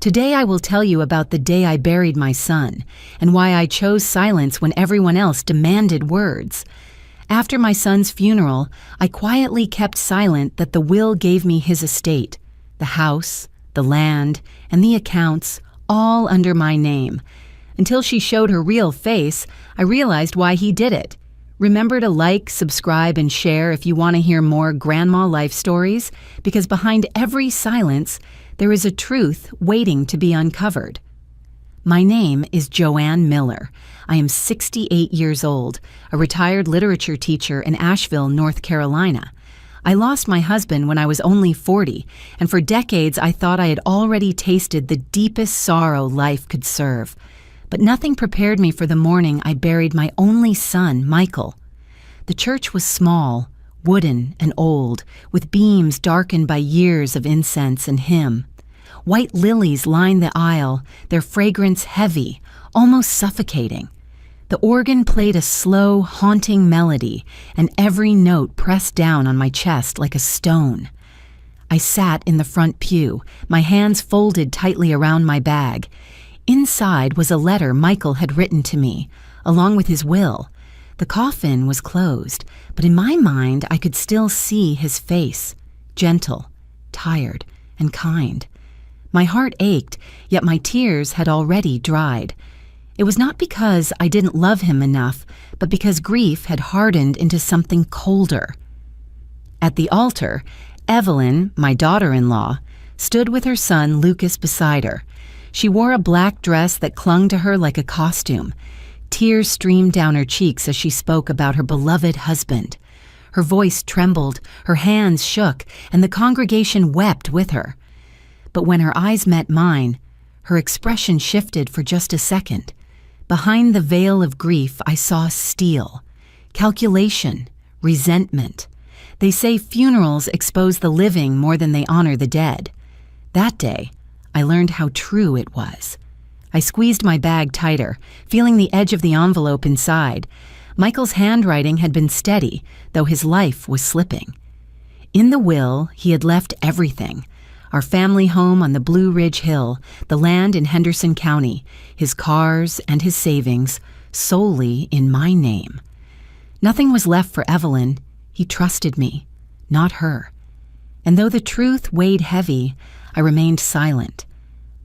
Today I will tell you about the day I buried my son and why I chose silence when everyone else demanded words. After my son's funeral, I quietly kept silent that the will gave me his estate, the house, the land, and the accounts, all under my name. Until she showed her real face, I realized why he did it. Remember to like, subscribe, and share if you want to hear more grandma life stories, because behind every silence, there is a truth waiting to be uncovered. My name is Joanne Miller. I am 68 years old, a retired literature teacher in Asheville, North Carolina. I lost my husband when I was only 40, and for decades I thought I had already tasted the deepest sorrow life could serve. But nothing prepared me for the morning I buried my only son, Michael. The church was small, wooden, and old, with beams darkened by years of incense and hymn. White lilies lined the aisle, their fragrance heavy, almost suffocating. The organ played a slow, haunting melody, and every note pressed down on my chest like a stone. I sat in the front pew, my hands folded tightly around my bag. Inside was a letter Michael had written to me, along with his will. The coffin was closed, but in my mind I could still see his face, gentle, tired, and kind. My heart ached, yet my tears had already dried. It was not because I didn't love him enough, but because grief had hardened into something colder. At the altar, Evelyn, my daughter-in-law, stood with her son Lucas beside her. She wore a black dress that clung to her like a costume. Tears streamed down her cheeks as she spoke about her beloved husband. Her voice trembled, her hands shook, and the congregation wept with her. But when her eyes met mine, her expression shifted for just a second. Behind the veil of grief, I saw steel, calculation, resentment. They say funerals expose the living more than they honor the dead. That day, I learned how true it was. I squeezed my bag tighter, feeling the edge of the envelope inside. Michael's handwriting had been steady, though his life was slipping. In the will, he had left everything: our family home on the Blue Ridge Hill, the land in Henderson County, his cars and his savings, solely in my name. Nothing was left for Evelyn. He trusted me, not her. And though the truth weighed heavy, I remained silent.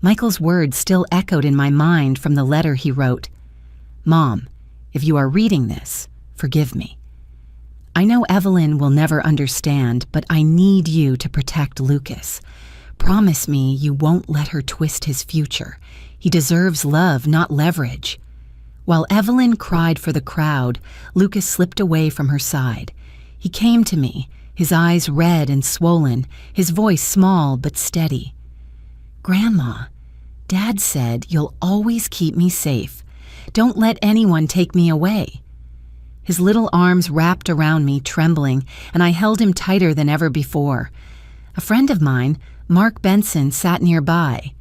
Michael's words still echoed in my mind from the letter he wrote. "Mom, if you are reading this, forgive me. I know Evelyn will never understand, but I need you to protect Lucas. Promise me you won't let her twist his future. He deserves love, not leverage." While Evelyn cried for the crowd, Lucas slipped away from her side. He came to me, his eyes red and swollen, his voice small but steady. "Grandma, Dad said you'll always keep me safe. Don't let anyone take me away." His little arms wrapped around me, trembling, and I held him tighter than ever before. A friend of mine, Mark Benson, sat nearby.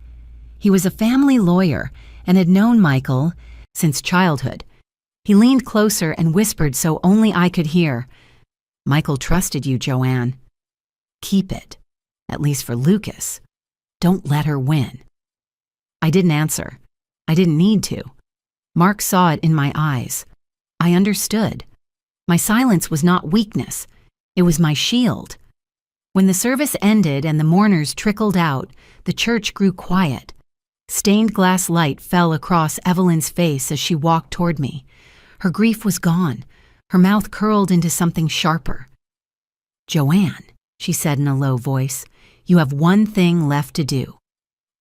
He was a family lawyer and had known Michael since childhood. He leaned closer and whispered so only I could hear, "Michael trusted you, Joanne. Keep it, at least for Lucas. Don't let her win." I didn't answer. I didn't need to. Mark saw it in my eyes. I understood. My silence was not weakness. It was my shield. When the service ended and the mourners trickled out, the church grew quiet. Stained glass light fell across Evelyn's face as she walked toward me. Her grief was gone. Her mouth curled into something sharper. "Joanne," she said in a low voice, "you have one thing left to do.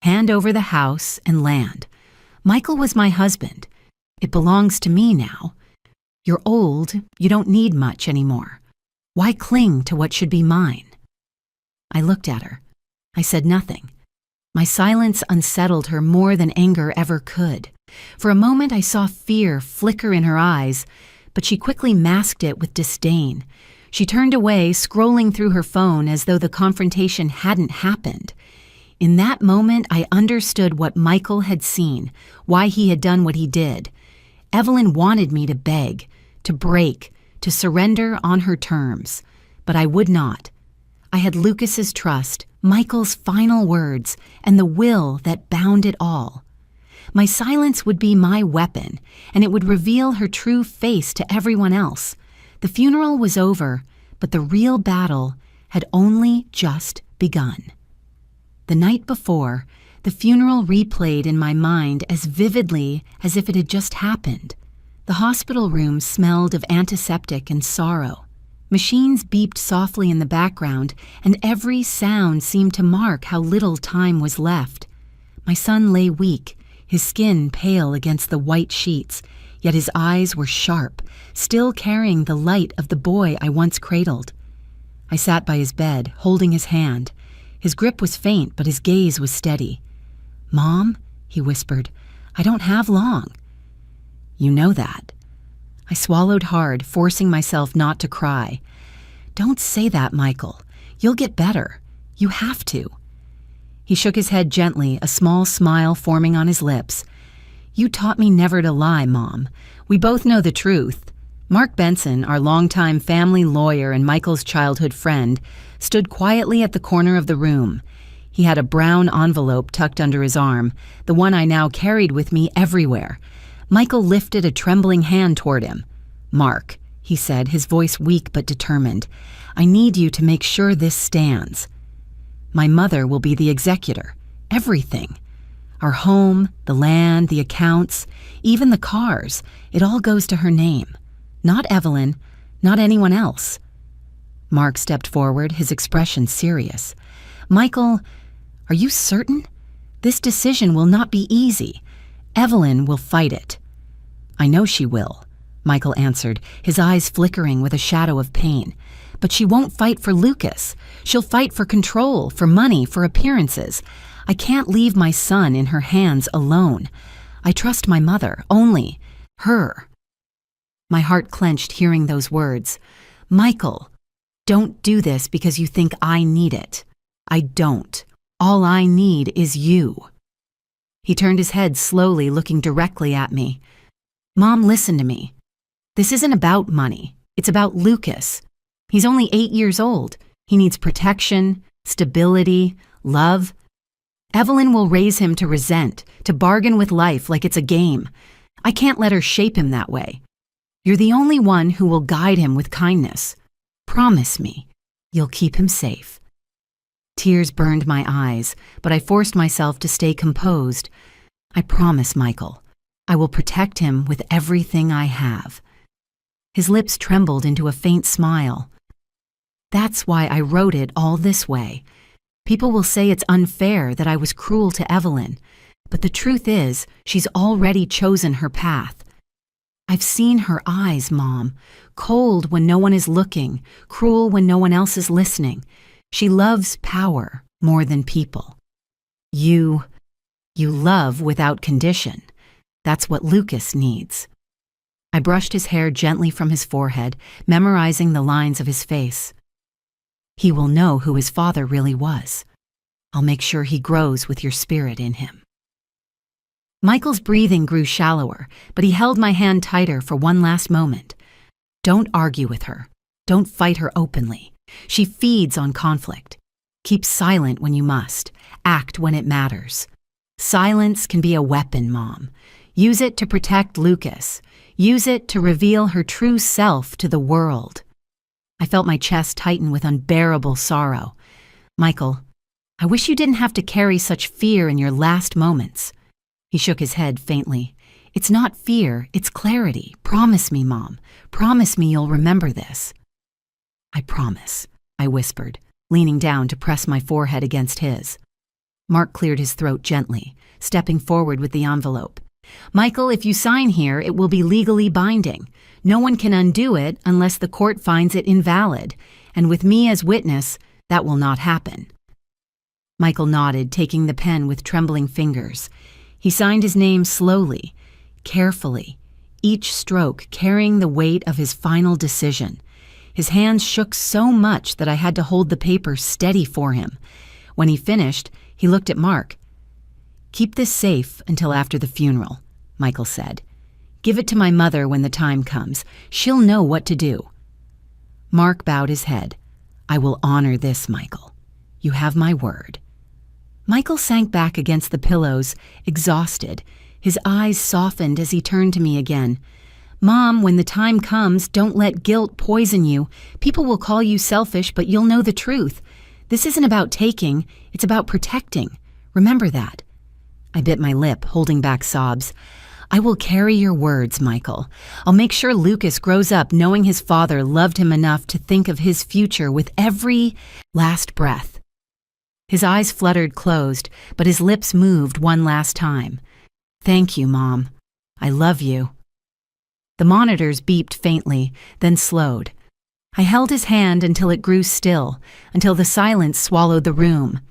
Hand over the house and land. Michael was my husband. It belongs to me now. You're old, you don't need much anymore. Why cling to what should be mine?" I looked at her. I said nothing. My silence unsettled her more than anger ever could. For a moment I saw fear flicker in her eyes, but she quickly masked it with disdain. She turned away, scrolling through her phone as though the confrontation hadn't happened. In that moment, I understood what Michael had seen, why he had done what he did. Evelyn wanted me to beg, to break, to surrender on her terms, but I would not. I had Lucas's trust, Michael's final words, and the will that bound it all. My silence would be my weapon, and it would reveal her true face to everyone else. The funeral was over, but the real battle had only just begun. The night before, the funeral replayed in my mind as vividly as if it had just happened. The hospital room smelled of antiseptic and sorrow. Machines beeped softly in the background, and every sound seemed to mark how little time was left. My son lay weak, his skin pale against the white sheets, yet his eyes were sharp, still carrying the light of the boy I once cradled. I sat by his bed, holding his hand. His grip was faint, but his gaze was steady. "Mom," he whispered, "I don't have long." "You know that." I swallowed hard, forcing myself not to cry. "Don't say that, Michael. You'll get better. You have to." He shook his head gently, a small smile forming on his lips. "You taught me never to lie, Mom. We both know the truth." Mark Benson, our longtime family lawyer and Michael's childhood friend, stood quietly at the corner of the room. He had a brown envelope tucked under his arm, the one I now carried with me everywhere. Michael lifted a trembling hand toward him. "Mark," he said, his voice weak but determined, "I need you to make sure this stands. My mother will be the executor. Everything. Our home, the land, the accounts, even the cars, it all goes to her name. Not Evelyn, not anyone else." Mark stepped forward, his expression serious. "Michael, are you certain? This decision will not be easy. Evelyn will fight it." "I know she will," Michael answered, his eyes flickering with a shadow of pain. "But she won't fight for Lucas. She'll fight for control, for money, for appearances. I can't leave my son in her hands alone. I trust my mother, only her." My heart clenched hearing those words. "Michael, don't do this because you think I need it. I don't. All I need is you." He turned his head slowly, looking directly at me. "Mom, listen to me. This isn't about money. It's about Lucas. He's only 8 years old. He needs protection, stability, love. Evelyn will raise him to resent, to bargain with life like it's a game. I can't let her shape him that way. You're the only one who will guide him with kindness. Promise me you'll keep him safe." Tears burned my eyes, but I forced myself to stay composed. "I promise, Michael. I will protect him with everything I have." His lips trembled into a faint smile. "That's why I wrote it all this way. People will say it's unfair that I was cruel to Evelyn, but the truth is she's already chosen her path. I've seen her eyes, Mom, cold when no one is looking, cruel when no one else is listening. She loves power more than people. You love without condition. That's what Lucas needs." I brushed his hair gently from his forehead, memorizing the lines of his face. "He will know who his father really was. I'll make sure he grows with your spirit in him." Michael's breathing grew shallower, but he held my hand tighter for one last moment. "Don't argue with her. Don't fight her openly. She feeds on conflict. Keep silent when you must. Act when it matters. Silence can be a weapon, Mom. Use it to protect Lucas. Use it to reveal her true self to the world." I felt my chest tighten with unbearable sorrow. "Michael, I wish you didn't have to carry such fear in your last moments." He shook his head faintly. "It's not fear, it's clarity. Promise me, Mom. Promise me you'll remember this." "I promise," I whispered, leaning down to press my forehead against his. Mark cleared his throat gently, stepping forward with the envelope. "Michael, if you sign here, it will be legally binding. No one can undo it unless the court finds it invalid, and with me as witness, that will not happen." Michael nodded, taking the pen with trembling fingers. He signed his name slowly, carefully, each stroke carrying the weight of his final decision. His hands shook so much that I had to hold the paper steady for him. When he finished, he looked at Mark. "Keep this safe until after the funeral," Michael said. "Give it to my mother when the time comes. She'll know what to do." Mark bowed his head. "I will honor this, Michael." You have my word." Michael sank back against the pillows, exhausted. His eyes softened as he turned to me again. "Mom, when the time comes, don't let guilt poison you. People will call you selfish, but you'll know the truth. This isn't about taking, it's about protecting. Remember that." I bit my lip, holding back sobs. "I will carry your words, Michael. I'll make sure Lucas grows up knowing his father loved him enough to think of his future with every last breath." His eyes fluttered closed, but his lips moved one last time. "Thank you, Mom. I love you." The monitors beeped faintly, then slowed. I held his hand until it grew still, until the silence swallowed the room.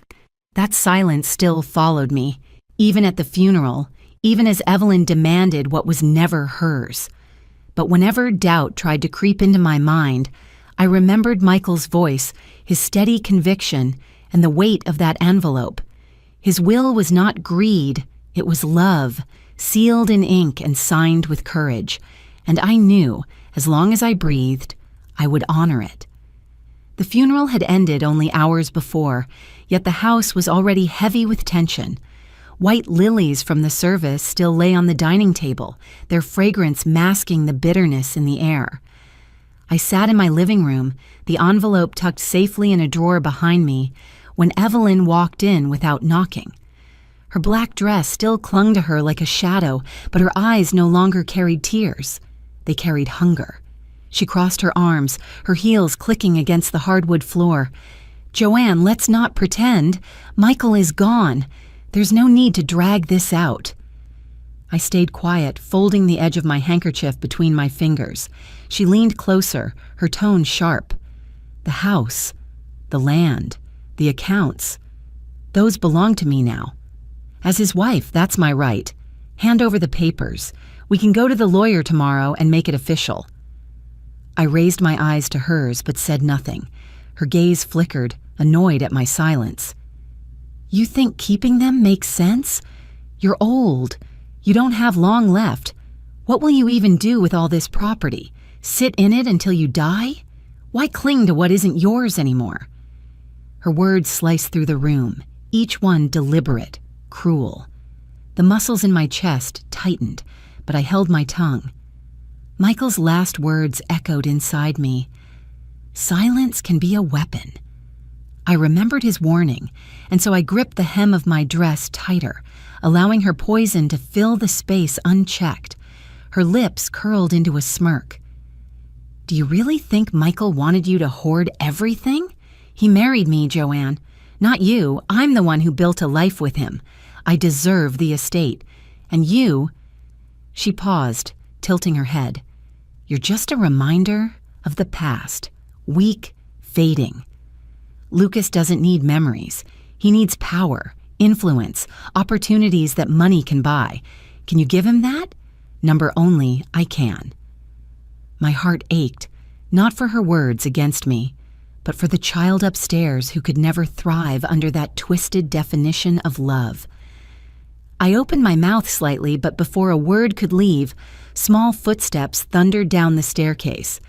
That silence still followed me, even at the funeral, even as Evelyn demanded what was never hers. But whenever doubt tried to creep into my mind, I remembered Michael's voice, his steady conviction, and the weight of that envelope. His will was not greed, it was love, sealed in ink and signed with courage. And I knew, as long as I breathed, I would honor it. The funeral had ended only hours before, yet the house was already heavy with tension. White lilies from the service still lay on the dining table, their fragrance masking the bitterness in the air. I sat in my living room, the envelope tucked safely in a drawer behind me, when Evelyn walked in without knocking. Her black dress still clung to her like a shadow, but her eyes no longer carried tears. They carried hunger. She crossed her arms, her heels clicking against the hardwood floor. "Joanne, let's not pretend. Michael is gone. There's no need to drag this out." I stayed quiet, folding the edge of my handkerchief between my fingers. She leaned closer, her tone sharp. "The house, the land, the accounts, those belong to me now. As his wife, that's my right. Hand over the papers. We can go to the lawyer tomorrow and make it official." I raised my eyes to hers but said nothing. Her gaze flickered, annoyed at my silence. "You think keeping them makes sense? You're old. You don't have long left. What will you even do with all this property? Sit in it until you die? Why cling to what isn't yours anymore?" Her words sliced through the room, each one deliberate, cruel. The muscles in my chest tightened, but I held my tongue. Michael's last words echoed inside me. Silence can be a weapon. I remembered his warning, and so I gripped the hem of my dress tighter, allowing her poison to fill the space unchecked. Her lips curled into a smirk. "Do you really think Michael wanted you to hoard everything? He married me, Joanne. Not you. I'm the one who built a life with him. I deserve the estate. And you—" She paused, tilting her head. "You're just a reminder of the past, weak, fading. Lucas doesn't need memories. He needs power, influence, opportunities that money can buy. Can you give him that? Number only, I can." My heart ached, not for her words against me, but for the child upstairs who could never thrive under that twisted definition of love. I opened my mouth slightly, but before a word could leave, small footsteps thundered down the staircase.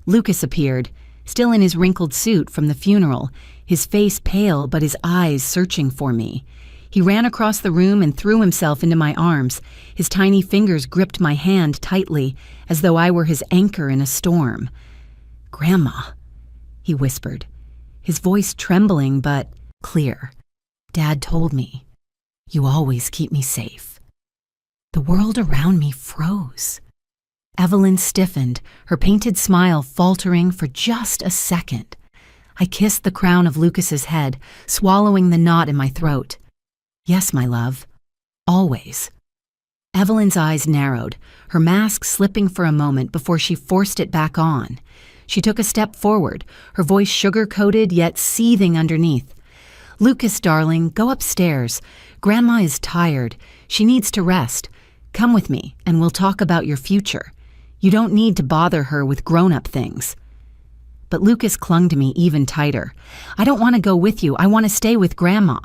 Lucas appeared, still in his wrinkled suit from the funeral, his face pale but his eyes searching for me. He ran across the room and threw himself into my arms. His tiny fingers gripped my hand tightly, as though I were his anchor in a storm. "Grandma," he whispered, his voice trembling but clear. "Dad told me. You always keep me safe." The world around me froze. Evelyn stiffened, her painted smile faltering for just a second. I kissed the crown of Lucas's head, swallowing the knot in my throat. "Yes, my love. Always." Evelyn's eyes narrowed, her mask slipping for a moment before she forced it back on. She took a step forward, her voice sugar-coated yet seething underneath. "Lucas, darling, go upstairs. Grandma is tired. She needs to rest. Come with me, and we'll talk about your future. You don't need to bother her with grown-up things." But Lucas clung to me even tighter. "I don't want to go with you. I want to stay with Grandma."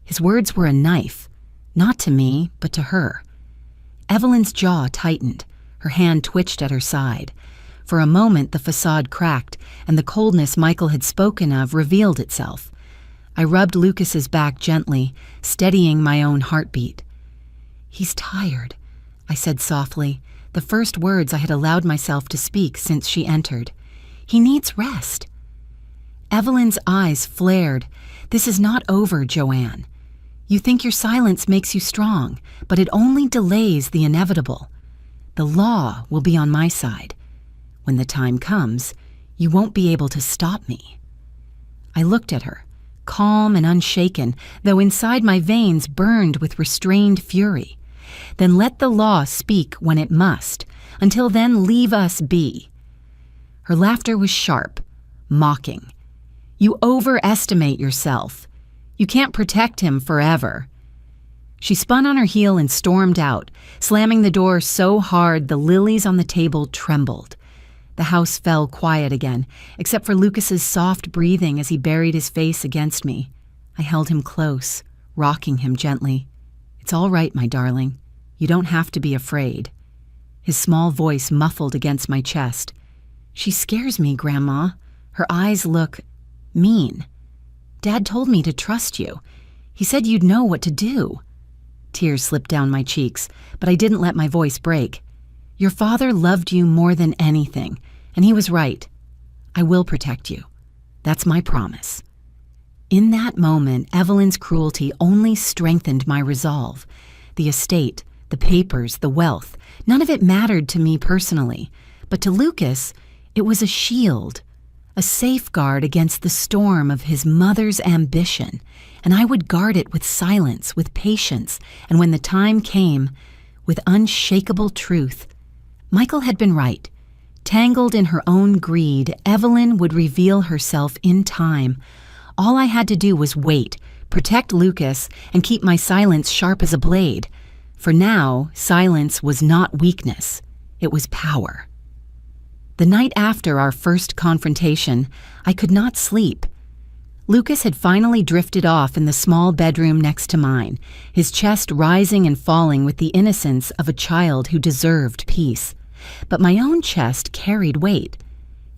His words were a knife, not to me, but to her. Evelyn's jaw tightened. Her hand twitched at her side. For a moment, the facade cracked, and the coldness Michael had spoken of revealed itself. I rubbed Lucas's back gently, steadying my own heartbeat. "He's tired," I said softly, the first words I had allowed myself to speak since she entered. "He needs rest." Evelyn's eyes flared. "This is not over, Joanne. You think your silence makes you strong, but it only delays the inevitable. The law will be on my side. When the time comes, you won't be able to stop me." I looked at her, calm and unshaken, though inside my veins burned with restrained fury. "Then let the law speak when it must. Until then, leave us be." Her laughter was sharp, mocking. "You overestimate yourself. You can't protect him forever." She spun on her heel and stormed out, slamming the door so hard the lilies on the table trembled. The house fell quiet again, except for Lucas's soft breathing as he buried his face against me. I held him close, rocking him gently. "It's all right, my darling. You don't have to be afraid." His small voice muffled against my chest. "She scares me, Grandma. Her eyes look mean. Dad told me to trust you. He said you'd know what to do." Tears slipped down my cheeks, but I didn't let my voice break. "Your father loved you more than anything, and he was right. I will protect you. That's my promise." In that moment, Evelyn's cruelty only strengthened my resolve. The estate, the papers, the wealth, none of it mattered to me personally. But to Lucas, it was a shield, a safeguard against the storm of his mother's ambition, and I would guard it with silence, with patience, and when the time came, with unshakable truth. Michael had been right. Tangled in her own greed, Evelyn would reveal herself in time. All I had to do was wait, protect Lucas, and keep my silence sharp as a blade. For now, silence was not weakness. It was power. The night after our first confrontation, I could not sleep. Lucas had finally drifted off in the small bedroom next to mine, his chest rising and falling with the innocence of a child who deserved peace. But my own chest carried weight.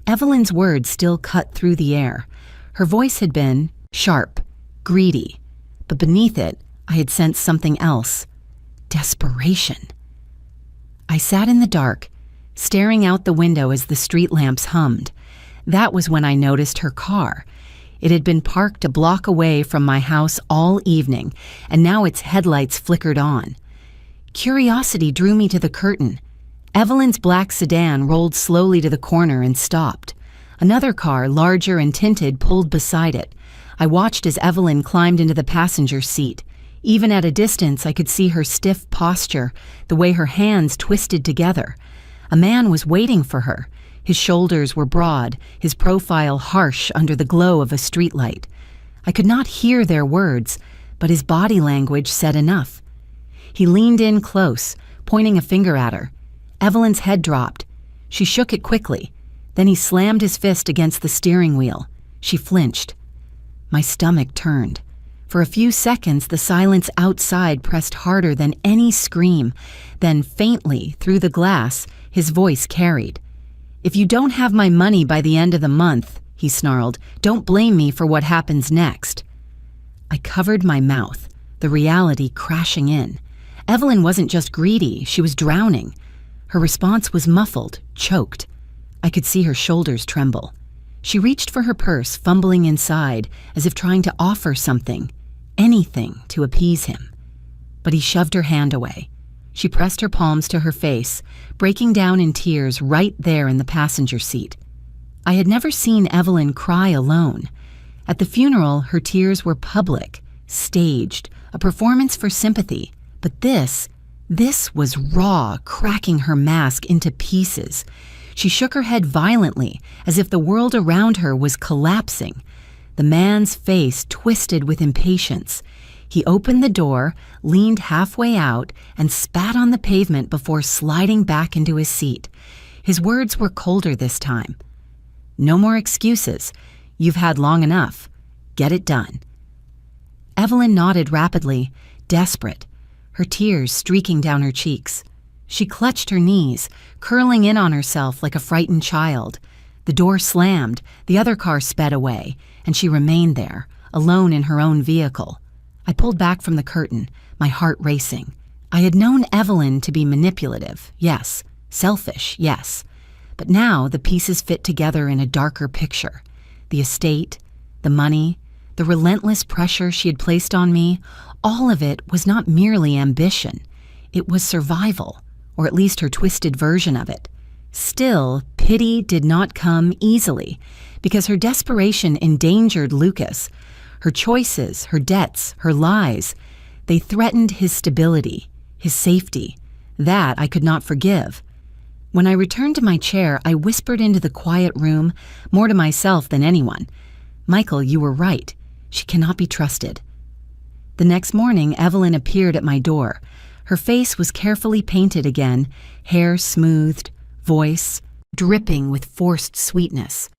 Evelyn's words still cut through the air. Her voice had been sharp, greedy, but beneath it, I had sensed something else. Desperation. I sat in the dark, staring out the window as the street lamps hummed. That was when I noticed her car. It had been parked a block away from my house all evening, and now its headlights flickered on. Curiosity drew me to the curtain. Evelyn's black sedan rolled slowly to the corner and stopped. Another car, larger and tinted, pulled beside it. I watched as Evelyn climbed into the passenger seat. Even at a distance, I could see her stiff posture, the way her hands twisted together. A man was waiting for her. His shoulders were broad, his profile harsh under the glow of a streetlight. I could not hear their words, but his body language said enough. He leaned in close, pointing a finger at her. Evelyn's head dropped. She shook it quickly. Then he slammed his fist against the steering wheel. She flinched. My stomach turned. For a few seconds, the silence outside pressed harder than any scream. Then, faintly, through the glass, his voice carried. "If you don't have my money by the end of the month," he snarled, "don't blame me for what happens next." I covered my mouth, the reality crashing in. Evelyn wasn't just greedy, she was drowning. Her response was muffled, choked. I could see her shoulders tremble. She reached for her purse, fumbling inside, as if trying to offer something, anything to appease him. But he shoved her hand away. She pressed her palms to her face, breaking down in tears right there in the passenger seat. I had never seen Evelyn cry alone. At the funeral, her tears were public, staged, a performance for sympathy. But this was raw, cracking her mask into pieces. She shook her head violently, as if the world around her was collapsing. The man's face twisted with impatience. He opened the door, leaned halfway out, and spat on the pavement before sliding back into his seat. His words were colder this time. "No more excuses. You've had long enough. Get it done." Evelyn nodded rapidly, desperate, her tears streaking down her cheeks. She clutched her knees, curling in on herself like a frightened child. The door slammed, the other car sped away, and she remained there, alone in her own vehicle. I pulled back from the curtain, my heart racing. I had known Evelyn to be manipulative, yes. Selfish, yes. But now the pieces fit together in a darker picture. The estate, the money, the relentless pressure she had placed on me, all of it was not merely ambition. It was survival, or at least her twisted version of it. Still, pity did not come easily, because her desperation endangered Lucas. Her choices, her debts, her lies, they threatened his stability, his safety. That I could not forgive. When I returned to my chair, I whispered into the quiet room, more to myself than anyone. Michael, you were right. She cannot be trusted. The next morning, Evelyn appeared at my door. Her face was carefully painted again, hair smoothed, voice dripping with forced sweetness.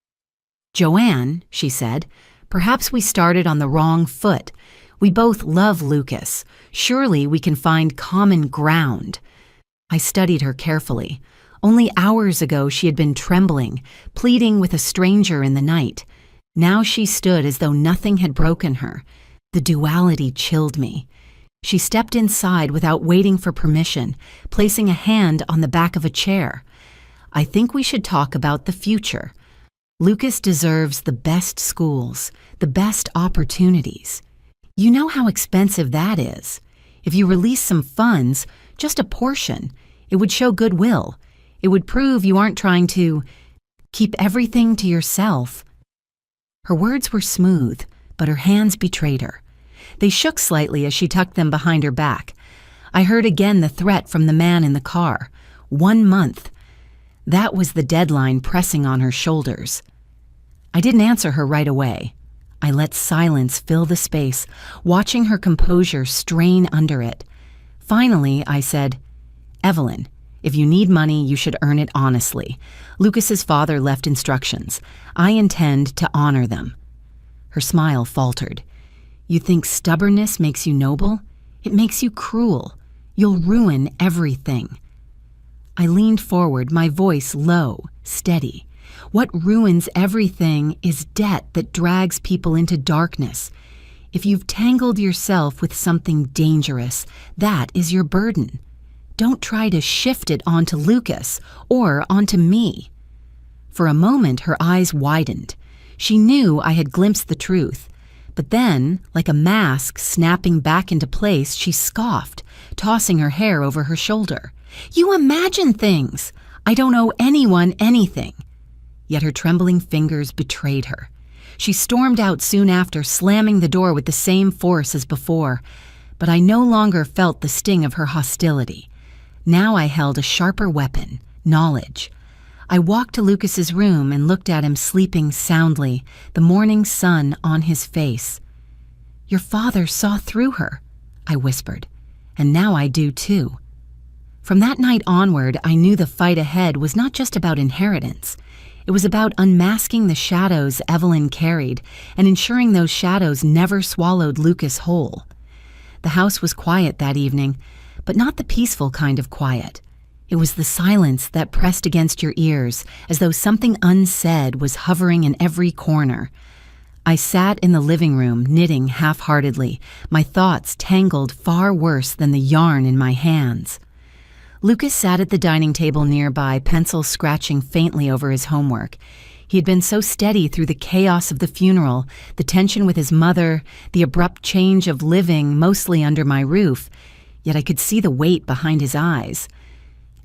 Joanne, she said, perhaps we started on the wrong foot. We both love Lucas. Surely we can find common ground. I studied her carefully. Only hours ago she had been trembling, pleading with a stranger in the night. Now she stood as though nothing had broken her. The duality chilled me. She stepped inside without waiting for permission, placing a hand on the back of a chair. I think we should talk about the future. Lucas deserves the best schools, the best opportunities. You know how expensive that is. If you release some funds, just a portion, it would show goodwill. It would prove you aren't trying to keep everything to yourself. Her words were smooth, but her hands betrayed her. They shook slightly as she tucked them behind her back. I heard again the threat from the man in the car. 1 month. That was the deadline pressing on her shoulders. I didn't answer her right away. I let silence fill the space, watching her composure strain under it. Finally, I said, Evelyn, if you need money, you should earn it honestly. Lucas's father left instructions. I intend to honor them. Her smile faltered. You think stubbornness makes you noble? It makes you cruel. You'll ruin everything. I leaned forward, my voice low, steady. What ruins everything is debt that drags people into darkness. If you've tangled yourself with something dangerous, that is your burden. Don't try to shift it onto Lucas or onto me. For a moment, her eyes widened. She knew I had glimpsed the truth. But then, like a mask snapping back into place, she scoffed, tossing her hair over her shoulder. You imagine things. I don't owe anyone anything. Yet her trembling fingers betrayed her. She stormed out soon after, slamming the door with the same force as before. But I no longer felt the sting of her hostility. Now I held a sharper weapon, knowledge. I walked to Lucas's room and looked at him sleeping soundly, the morning sun on his face. Your father saw through her, I whispered, and now I do too. From that night onward, I knew the fight ahead was not just about inheritance. It was about unmasking the shadows Evelyn carried and ensuring those shadows never swallowed Lucas whole. The house was quiet that evening, but not the peaceful kind of quiet. It was the silence that pressed against your ears, as though something unsaid was hovering in every corner. I sat in the living room, knitting half-heartedly, my thoughts tangled far worse than the yarn in my hands. Lucas sat at the dining table nearby, pencil scratching faintly over his homework. He had been so steady through the chaos of the funeral, the tension with his mother, the abrupt change of living mostly under my roof, yet I could see the weight behind his eyes.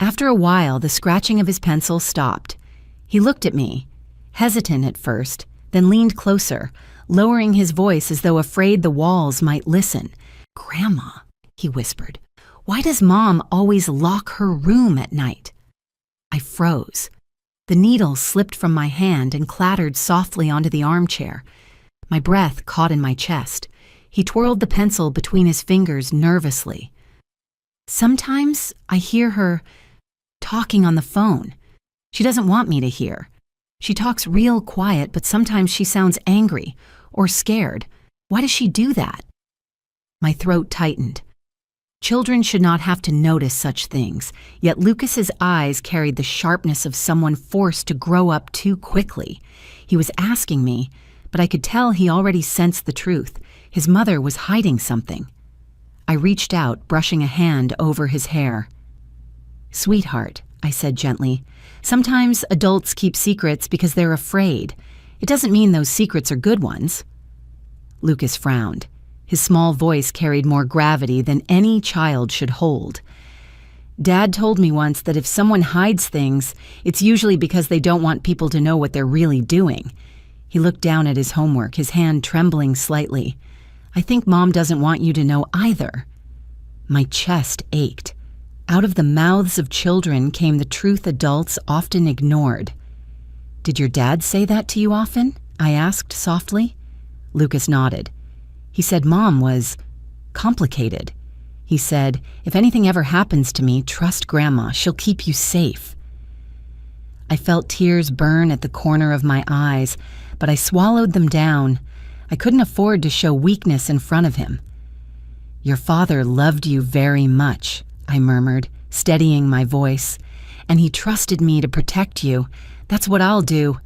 After a while, the scratching of his pencil stopped. He looked at me, hesitant at first, then leaned closer, lowering his voice as though afraid the walls might listen. Grandma, he whispered, why does Mom always lock her room at night? I froze. The needle slipped from my hand and clattered softly onto the armchair. My breath caught in my chest. He twirled the pencil between his fingers nervously. Sometimes I hear her talking on the phone. She doesn't want me to hear. She talks real quiet, but sometimes she sounds angry or scared. Why does she do that? My throat tightened. Children should not have to notice such things, yet Lucas's eyes carried the sharpness of someone forced to grow up too quickly. He was asking me, but I could tell he already sensed the truth. His mother was hiding something. I reached out, brushing a hand over his hair. "Sweetheart," I said gently, "sometimes adults keep secrets because they're afraid. It doesn't mean those secrets are good ones." Lucas frowned. His small voice carried more gravity than any child should hold. "Dad told me once that if someone hides things, it's usually because they don't want people to know what they're really doing." He looked down at his homework, his hand trembling slightly. "I think Mom doesn't want you to know either." My chest ached. Out of the mouths of children came the truth adults often ignored. "Did your dad say that to you often?" I asked softly. Lucas nodded. He said Mom was complicated. He said, "If anything ever happens to me, trust Grandma. She'll keep you safe." I felt tears burn at the corner of my eyes, but I swallowed them down. I couldn't afford to show weakness in front of him. "Your father loved you very much," I murmured, steadying my voice, "and he trusted me to protect you. That's what I'll do."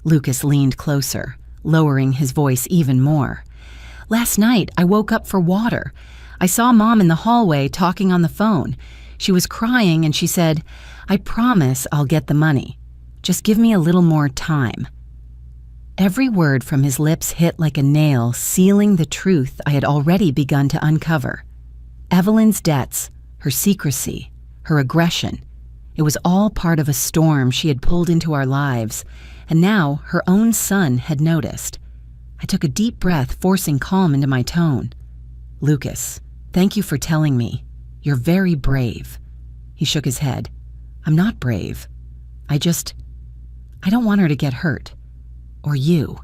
Lucas leaned closer, lowering his voice even more. "Last night, I woke up for water. I saw Mom in the hallway talking on the phone. She was crying and she said, 'I promise I'll get the money. Just give me a little more time.'" Every word from his lips hit like a nail, sealing the truth I had already begun to uncover. Evelyn's debts, her secrecy, her aggression. It was all part of a storm she had pulled into our lives, and now her own son had noticed. I took a deep breath, forcing calm into my tone. "Lucas, thank you for telling me. You're very brave." He shook his head. "I'm not brave. I don't want her to get hurt. Or you."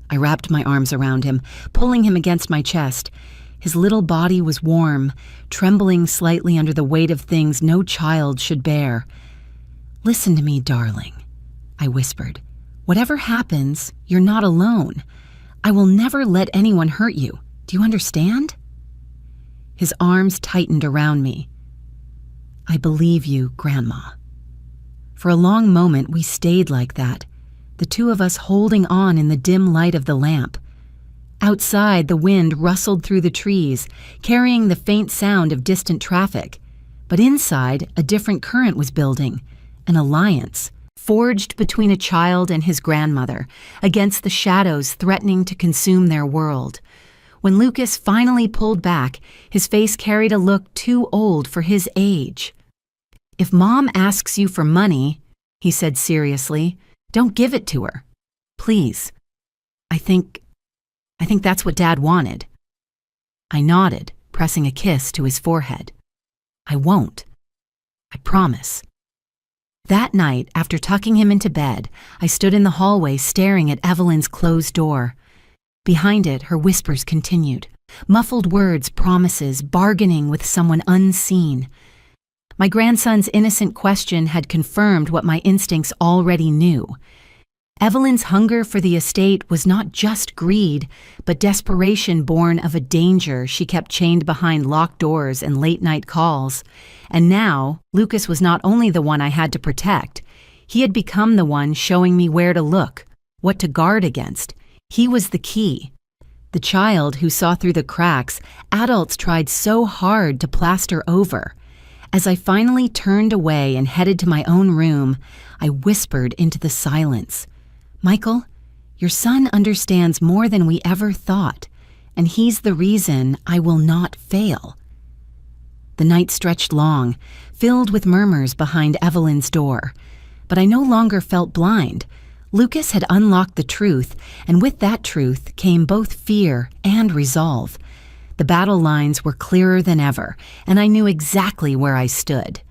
I wrapped my arms around him, pulling him against my chest. His little body was warm, trembling slightly under the weight of things no child should bear. "Listen to me, darling," I whispered. "Whatever happens, you're not alone. I will never let anyone hurt you. Do you understand?" His arms tightened around me. "I believe you, Grandma." For a long moment, we stayed like that, the two of us holding on in the dim light of the lamp. Outside, the wind rustled through the trees, carrying the faint sound of distant traffic. But inside, a different current was building, an alliance, forged between a child and his grandmother, against the shadows threatening to consume their world. When Lucas finally pulled back, his face carried a look too old for his age. "If Mom asks you for money," he said seriously, "don't give it to her. Please. I think that's what Dad wanted." I nodded, pressing a kiss to his forehead. "I won't. I promise." That night, after tucking him into bed, I stood in the hallway staring at Evelyn's closed door. Behind it, her whispers continued, muffled words, promises, bargaining with someone unseen. My grandson's innocent question had confirmed what my instincts already knew. Evelyn's hunger for the estate was not just greed, but desperation born of a danger she kept chained behind locked doors and late-night calls. And now, Lucas was not only the one I had to protect, he had become the one showing me where to look, what to guard against. He was the key. The child who saw through the cracks adults tried so hard to plaster over. As I finally turned away and headed to my own room, I whispered into the silence, "Michael, your son understands more than we ever thought, and he's the reason I will not fail." The night stretched long, filled with murmurs behind Evelyn's door. But I no longer felt blind. Lucas had unlocked the truth, and with that truth came both fear and resolve. The battle lines were clearer than ever, and I knew exactly where I stood.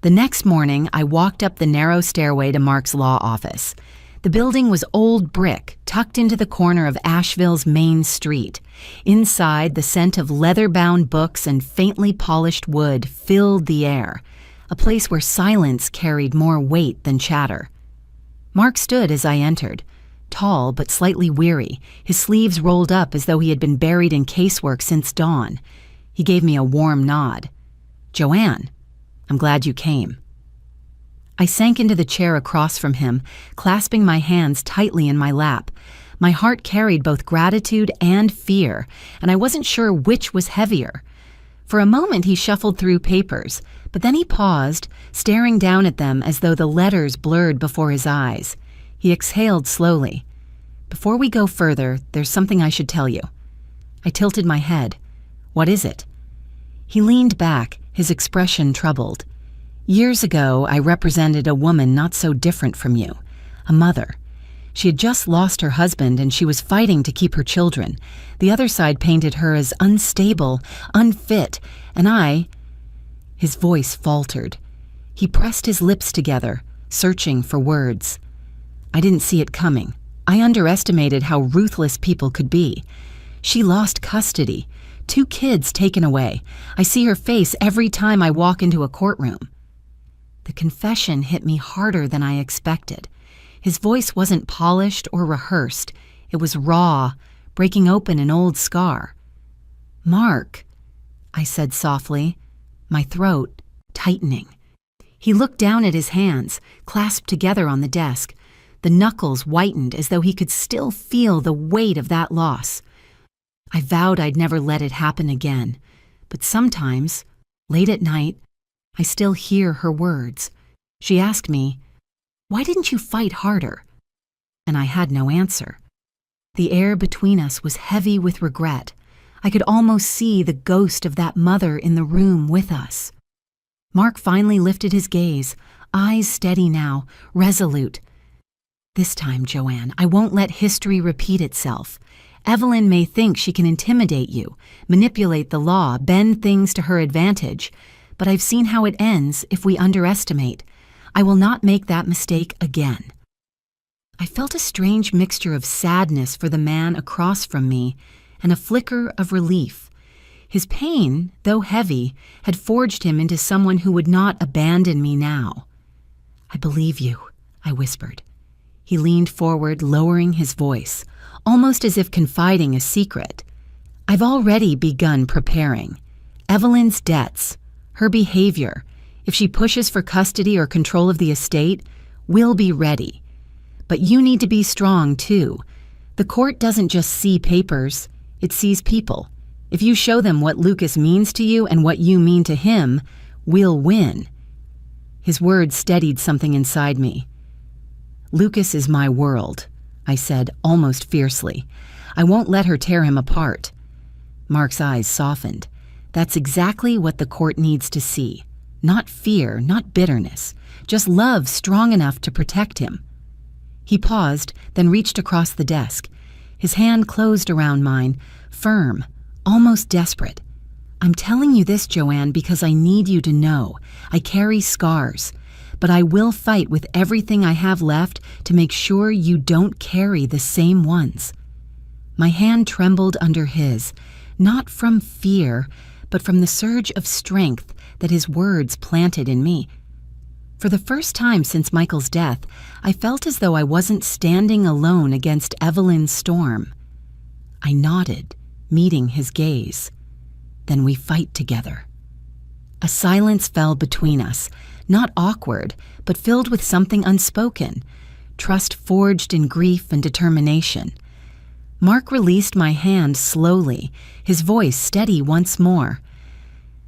The next morning, I walked up the narrow stairway to Mark's law office. The building was old brick, tucked into the corner of Asheville's main street. Inside, the scent of leather-bound books and faintly polished wood filled the air, a place where silence carried more weight than chatter. Mark stood as I entered, tall but slightly weary, his sleeves rolled up as though he had been buried in casework since dawn. He gave me a warm nod. "Joanne, I'm glad you came." I sank into the chair across from him, clasping my hands tightly in my lap. My heart carried both gratitude and fear, and I wasn't sure which was heavier. For a moment he shuffled through papers, but then he paused, staring down at them as though the letters blurred before his eyes. He exhaled slowly. "Before we go further, there's something I should tell you." I tilted my head. "What is it?" He leaned back, his expression troubled. "Years ago, I represented a woman not so different from you, a mother. She had just lost her husband and she was fighting to keep her children. The other side painted her as unstable, unfit, and His voice faltered. He pressed his lips together, searching for words. I didn't see it coming. I underestimated how ruthless people could be. She lost custody, 2 kids taken away. I see her face every time I walk into a courtroom. The confession hit me harder than I expected. His voice wasn't polished or rehearsed. It was raw, breaking open an old scar. "Mark," I said softly, my throat tightening. He looked down at his hands, clasped together on the desk. The knuckles whitened as though he could still feel the weight of that loss. I vowed I'd never let it happen again, but sometimes, late at night, I still hear her words. She asked me, "Why didn't you fight harder?" And I had no answer. The air between us was heavy with regret. I could almost see the ghost of that mother in the room with us. Mark finally lifted his gaze, eyes steady now, resolute. "This time, Joanne, I won't let history repeat itself. Evelyn may think she can intimidate you, manipulate the law, bend things to her advantage, but I've seen how it ends if we underestimate. I will not make that mistake again." I felt a strange mixture of sadness for the man across from me and a flicker of relief. His pain, though heavy, had forged him into someone who would not abandon me now. "I believe you," I whispered. He leaned forward, lowering his voice, almost as if confiding a secret. "I've already begun preparing. Evelyn's debts, her behavior, if she pushes for custody or control of the estate, we'll be ready. But you need to be strong, too. The court doesn't just see papers, it sees people. If you show them what Lucas means to you and what you mean to him, we'll win." His words steadied something inside me. "Lucas is my world," I said almost fiercely. "I won't let her tear him apart." Mark's eyes softened. "That's exactly what the court needs to see. Not fear, not bitterness, just love strong enough to protect him." He paused, then reached across the desk. His hand closed around mine, firm, almost desperate. "I'm telling you this, Joanne, because I need you to know. I carry scars, but I will fight with everything I have left to make sure you don't carry the same ones." My hand trembled under his, not from fear, but from the surge of strength that his words planted in me. For the first time since Michael's death, I felt as though I wasn't standing alone against Evelyn's storm. I nodded, meeting his gaze. "Then we fight together." A silence fell between us, not awkward, but filled with something unspoken, trust forged in grief and determination. Mark released my hand slowly, his voice steady once more.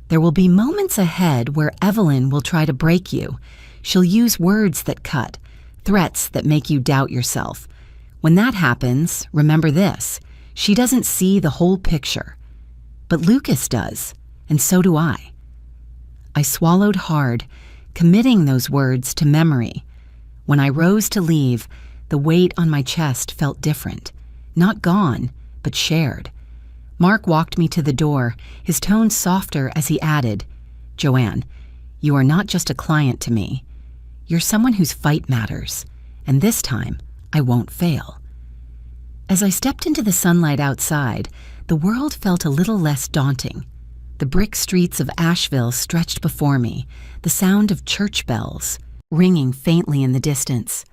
"There will be moments ahead where Evelyn will try to break you. She'll use words that cut, threats that make you doubt yourself. When that happens, remember this, she doesn't see the whole picture. But Lucas does, and so do I." I swallowed hard, committing those words to memory. When I rose to leave, the weight on my chest felt different. Not gone, but shared. Mark walked me to the door, his tone softer as he added, "Joanne, you are not just a client to me. You're someone whose fight matters, and this time, I won't fail." As I stepped into the sunlight outside, the world felt a little less daunting. The brick streets of Asheville stretched before me, the sound of church bells ringing faintly in the distance.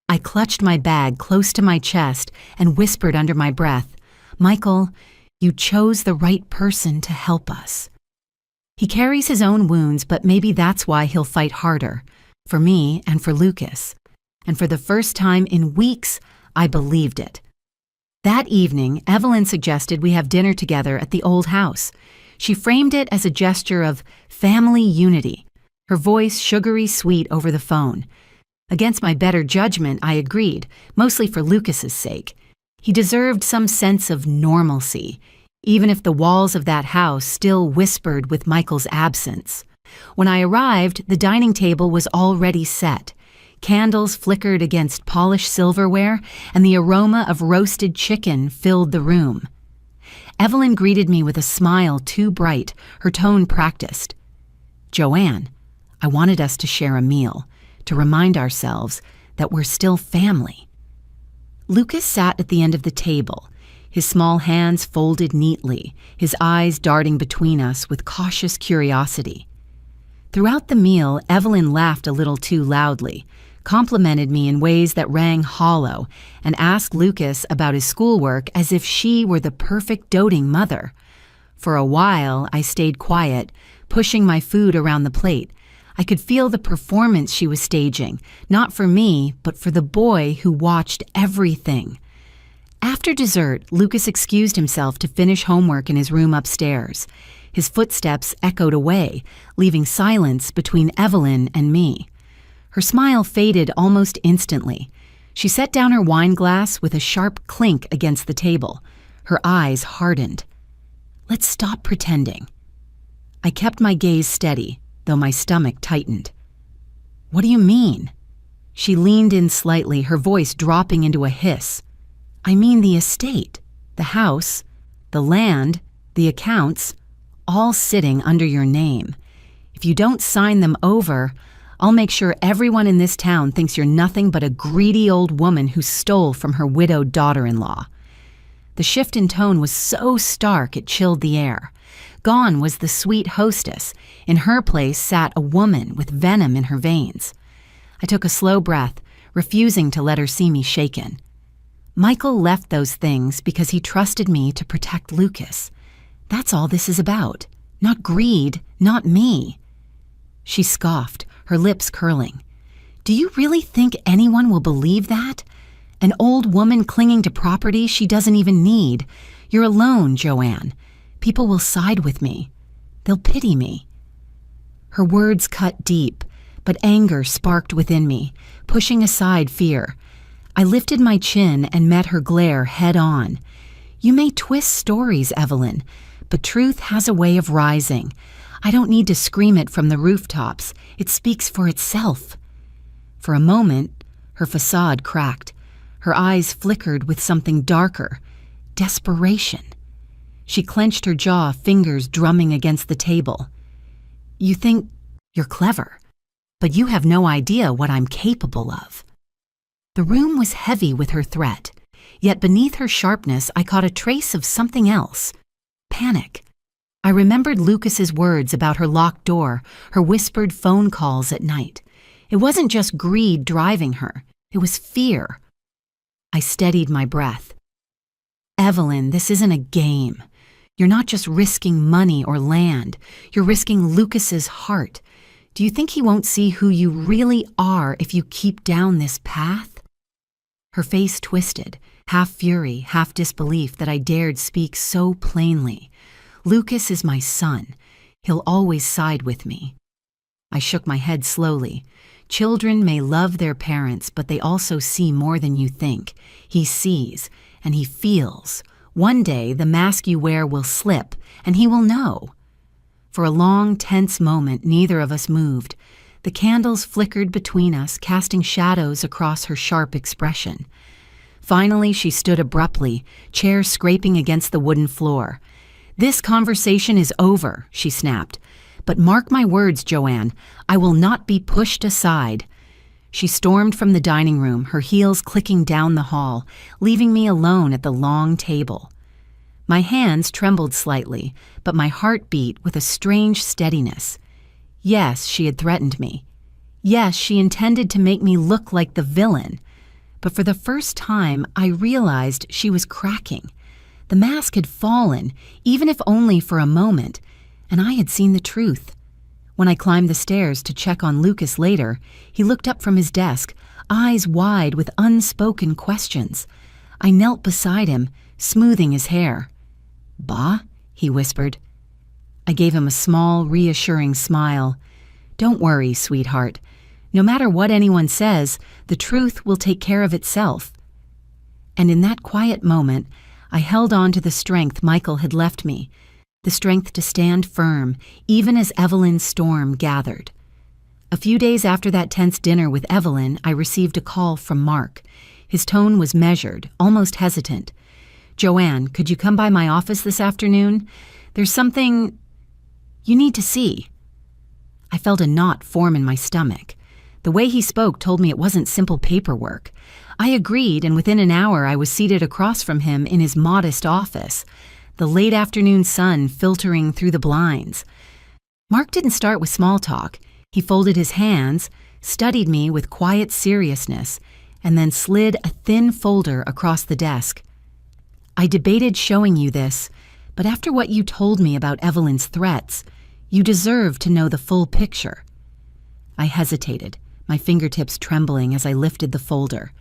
I clutched my bag close to my chest and whispered under my breath, "Michael, you chose the right person to help us." He carries his own wounds, but maybe that's why he'll fight harder. for me and for Lucas. And for the first time in weeks, I believed it. That evening, Evelyn suggested we have dinner together at the old house. She framed it as a gesture of family unity, her voice sugary sweet over the phone. Against my better judgment, I agreed, mostly for Lucas's sake. He deserved some sense of normalcy, even if the walls of that house still whispered with Michael's absence. When I arrived, the dining table was already set. Candles flickered against polished silverware, and the aroma of roasted chicken filled the room. Evelyn greeted me with a smile too bright, her tone practiced. "Joanne, I wanted us to share a meal, to remind ourselves that we're still family." Lucas sat at the end of the table, his small hands folded neatly, his eyes darting between us with cautious curiosity. Throughout the meal, Evelyn laughed a little too loudly, complimented me in ways that rang hollow, and asked Lucas about his schoolwork as if she were the perfect doting mother. For a while, I stayed quiet, pushing my food around the plate. I could feel the performance she was staging, not for me, but for the boy who watched everything. After dessert, Lucas excused himself to finish homework in his room upstairs. His footsteps echoed away, leaving silence between Evelyn and me. Her smile faded almost instantly. She set down her wine glass with a sharp clink against the table. Her eyes hardened. "Let's stop pretending." I kept my gaze steady, though my stomach tightened. "What do you mean?" She leaned in slightly, her voice dropping into a hiss. "I mean the estate, the house, the land, the accounts, all sitting under your name. If you don't sign them over, I'll make sure everyone in this town thinks you're nothing but a greedy old woman who stole from her widowed daughter-in-law." The shift in tone was so stark it chilled the air. Gone was the sweet hostess. In her place sat a woman with venom in her veins. I took a slow breath, refusing to let her see me shaken. Michael left those things because he trusted me to protect Lucas. That's all this is about. Not greed, not me. She scoffed, her lips curling. "Do you really think anyone will believe that? An old woman clinging to property she doesn't even need. You're alone, Joanne. People will side with me. They'll pity me." Her words cut deep, but anger sparked within me, pushing aside fear. I lifted my chin and met her glare head on. "You may twist stories, Evelyn, but truth has a way of rising. I don't need to scream it from the rooftops. It speaks for itself." For a moment, her facade cracked. Her eyes flickered with something darker, desperation. She clenched her jaw, fingers drumming against the table. "You think you're clever, but you have no idea what I'm capable of." The room was heavy with her threat, yet beneath her sharpness I caught a trace of something else. Panic. I remembered Lucas's words about her locked door, her whispered phone calls at night. It wasn't just greed driving her, it was fear. I steadied my breath. "Evelyn, this isn't a game. You're not just risking money or land, you're risking Lucas's heart. Do you think he won't see who you really are if you keep down this path?" Her face twisted, half fury, half disbelief that I dared speak so plainly. "Lucas is my son. He'll always side with me." I shook my head slowly. Children may love their parents, but they also see more than you think. He sees, and he feels. One day, the mask you wear will slip, and he will know. For a long, tense moment, neither of us moved. The candles flickered between us, casting shadows across her sharp expression. Finally, she stood abruptly, chair scraping against the wooden floor. "This conversation is over," she snapped. "But mark my words, Joanne, I will not be pushed aside." She stormed from the dining room, her heels clicking down the hall, leaving me alone at the long table. My hands trembled slightly, but my heart beat with a strange steadiness. Yes, she had threatened me. Yes, she intended to make me look like the villain. But for the first time, I realized she was cracking. The mask had fallen, even if only for a moment, and I had seen the truth. When I climbed the stairs to check on Lucas later, he looked up from his desk, eyes wide with unspoken questions. I knelt beside him, smoothing his hair. "Ba?" he whispered. I gave him a small, reassuring smile. "Don't worry, sweetheart. No matter what anyone says, the truth will take care of itself." And in that quiet moment, I held on to the strength Michael had left me, the strength to stand firm, even as Evelyn's storm gathered. A few days after that tense dinner with Evelyn, I received a call from Mark. His tone was measured, almost hesitant. "Joanne, could you come by my office this afternoon? There's something you need to see." I felt a knot form in my stomach. The way he spoke told me it wasn't simple paperwork. I agreed, and within an hour I was seated across from him in his modest office, the late afternoon sun filtering through the blinds. Mark didn't start with small talk. He folded his hands, studied me with quiet seriousness, and then slid a thin folder across the desk. "I debated showing you this, but after what you told me about Evelyn's threats, you deserve to know the full picture." I hesitated, my fingertips trembling as I lifted the folder.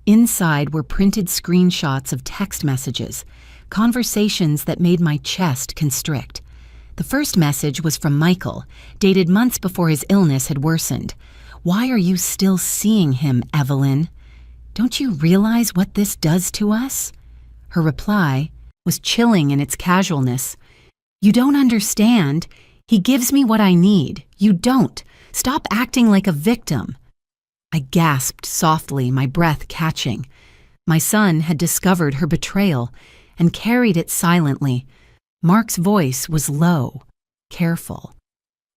Inside were printed screenshots of text messages, conversations that made my chest constrict. The first message was from Michael, dated months before his illness had worsened. "Why are you still seeing him, Evelyn? Don't you realize what this does to us?" Her reply was chilling in its casualness. "You don't understand. He gives me what I need. You don't. Stop acting like a victim." I gasped softly, my breath catching. My son had discovered her betrayal and carried it silently. Mark's voice was low, careful.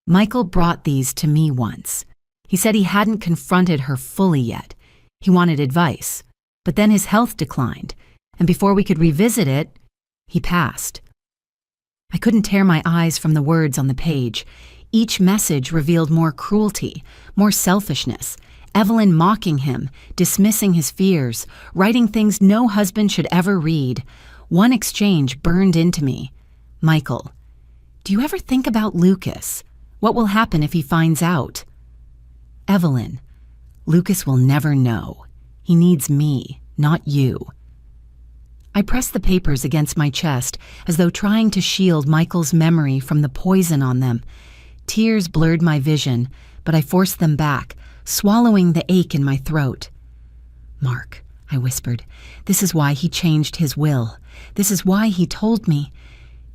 "Michael brought these to me once. He said he hadn't confronted her fully yet. He wanted advice. But then his health declined, and before we could revisit it, he passed." I couldn't tear my eyes from the words on the page. Each message revealed more cruelty, more selfishness. Evelyn mocking him, dismissing his fears, writing things no husband should ever read. One exchange burned into me. "Michael, do you ever think about Lucas? What will happen if he finds out?" "Evelyn, Lucas will never know. He needs me, not you." I pressed the papers against my chest as though trying to shield Michael's memory from the poison on them. Tears blurred my vision, but I forced them back, swallowing the ache in my throat. "Mark," I whispered, "this is why he changed his will. This is why he told me.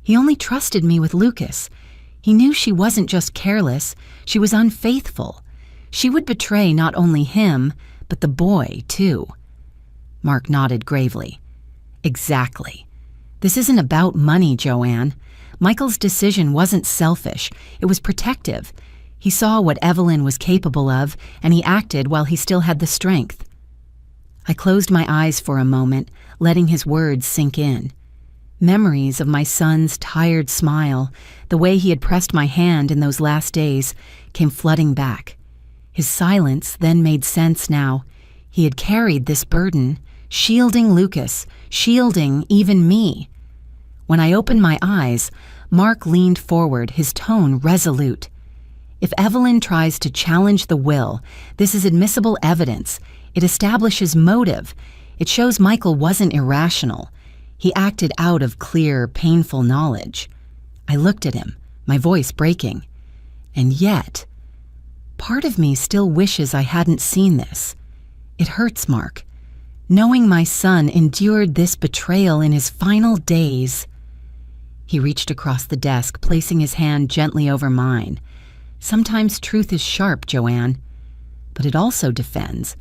He only trusted me with Lucas. He knew she wasn't just careless, she was unfaithful. She would betray not only him, but the boy, too." Mark nodded gravely. "Exactly. This isn't about money, Joanne. Michael's decision wasn't selfish, it was protective. He saw what Evelyn was capable of, and he acted while he still had the strength." I closed my eyes for a moment, letting his words sink in. Memories of my son's tired smile, the way he had pressed my hand in those last days, came flooding back. His silence then made sense now. He had carried this burden, shielding Lucas, shielding even me. When I opened my eyes, Mark leaned forward, his tone resolute. "If Evelyn tries to challenge the will, this is admissible evidence. It establishes motive. It shows Michael wasn't irrational. He acted out of clear, painful knowledge." I looked at him, my voice breaking. "And yet, part of me still wishes I hadn't seen this. It hurts, Mark. Knowing my son endured this betrayal in his final days." He reached across the desk, placing his hand gently over mine. "Sometimes truth is sharp, Joanne, but it also defends.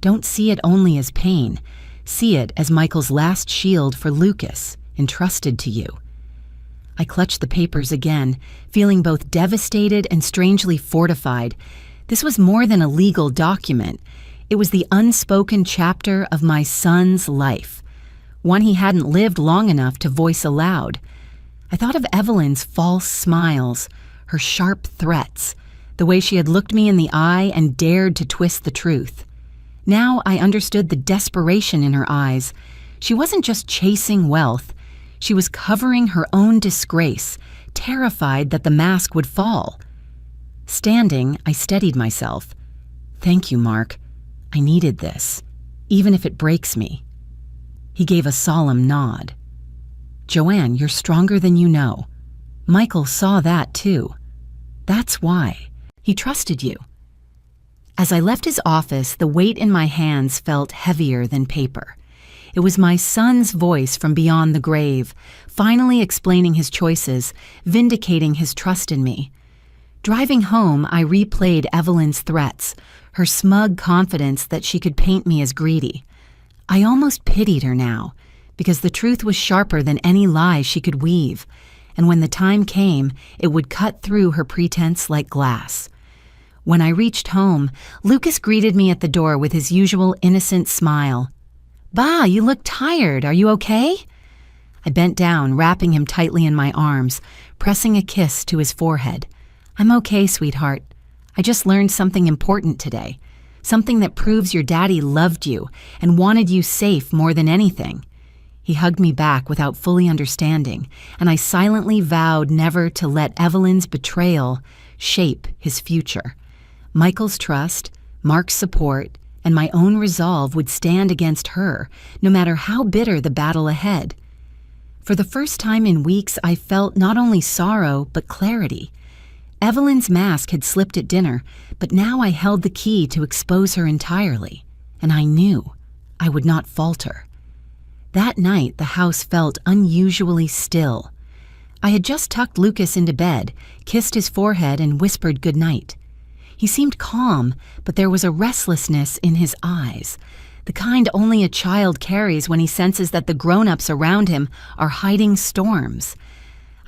Don't see it only as pain. See it as Michael's last shield for Lucas, entrusted to you." I clutched the papers again, feeling both devastated and strangely fortified. This was more than a legal document. It was the unspoken chapter of my son's life, one he hadn't lived long enough to voice aloud. I thought of Evelyn's false smiles, her sharp threats, the way she had looked me in the eye and dared to twist the truth. Now I understood the desperation in her eyes. She wasn't just chasing wealth. She was covering her own disgrace, terrified that the mask would fall. Standing, I steadied myself. "Thank you, Mark. I needed this, even if it breaks me." He gave a solemn nod. "Joanne, you're stronger than you know. Michael saw that too. That's why. He trusted you." As I left his office, the weight in my hands felt heavier than paper. It was my son's voice from beyond the grave, finally explaining his choices, vindicating his trust in me. Driving home, I replayed Evelyn's threats, her smug confidence that she could paint me as greedy. I almost pitied her now, because the truth was sharper than any lie she could weave, and when the time came, it would cut through her pretense like glass. When I reached home, Lucas greeted me at the door with his usual innocent smile. "Ba, you look tired. Are you okay?" I bent down, wrapping him tightly in my arms, pressing a kiss to his forehead. "I'm okay, sweetheart. I just learned something important today. Something that proves your daddy loved you and wanted you safe more than anything." He hugged me back without fully understanding, and I silently vowed never to let Evelyn's betrayal shape his future. Michael's trust, Mark's support, and my own resolve would stand against her, no matter how bitter the battle ahead. For the first time in weeks, I felt not only sorrow, but clarity. Evelyn's mask had slipped at dinner, but now I held the key to expose her entirely, and I knew I would not falter. That night, the house felt unusually still. I had just tucked Lucas into bed, kissed his forehead, and whispered goodnight. He seemed calm, but there was a restlessness in his eyes, the kind only a child carries when he senses that the grown-ups around him are hiding storms.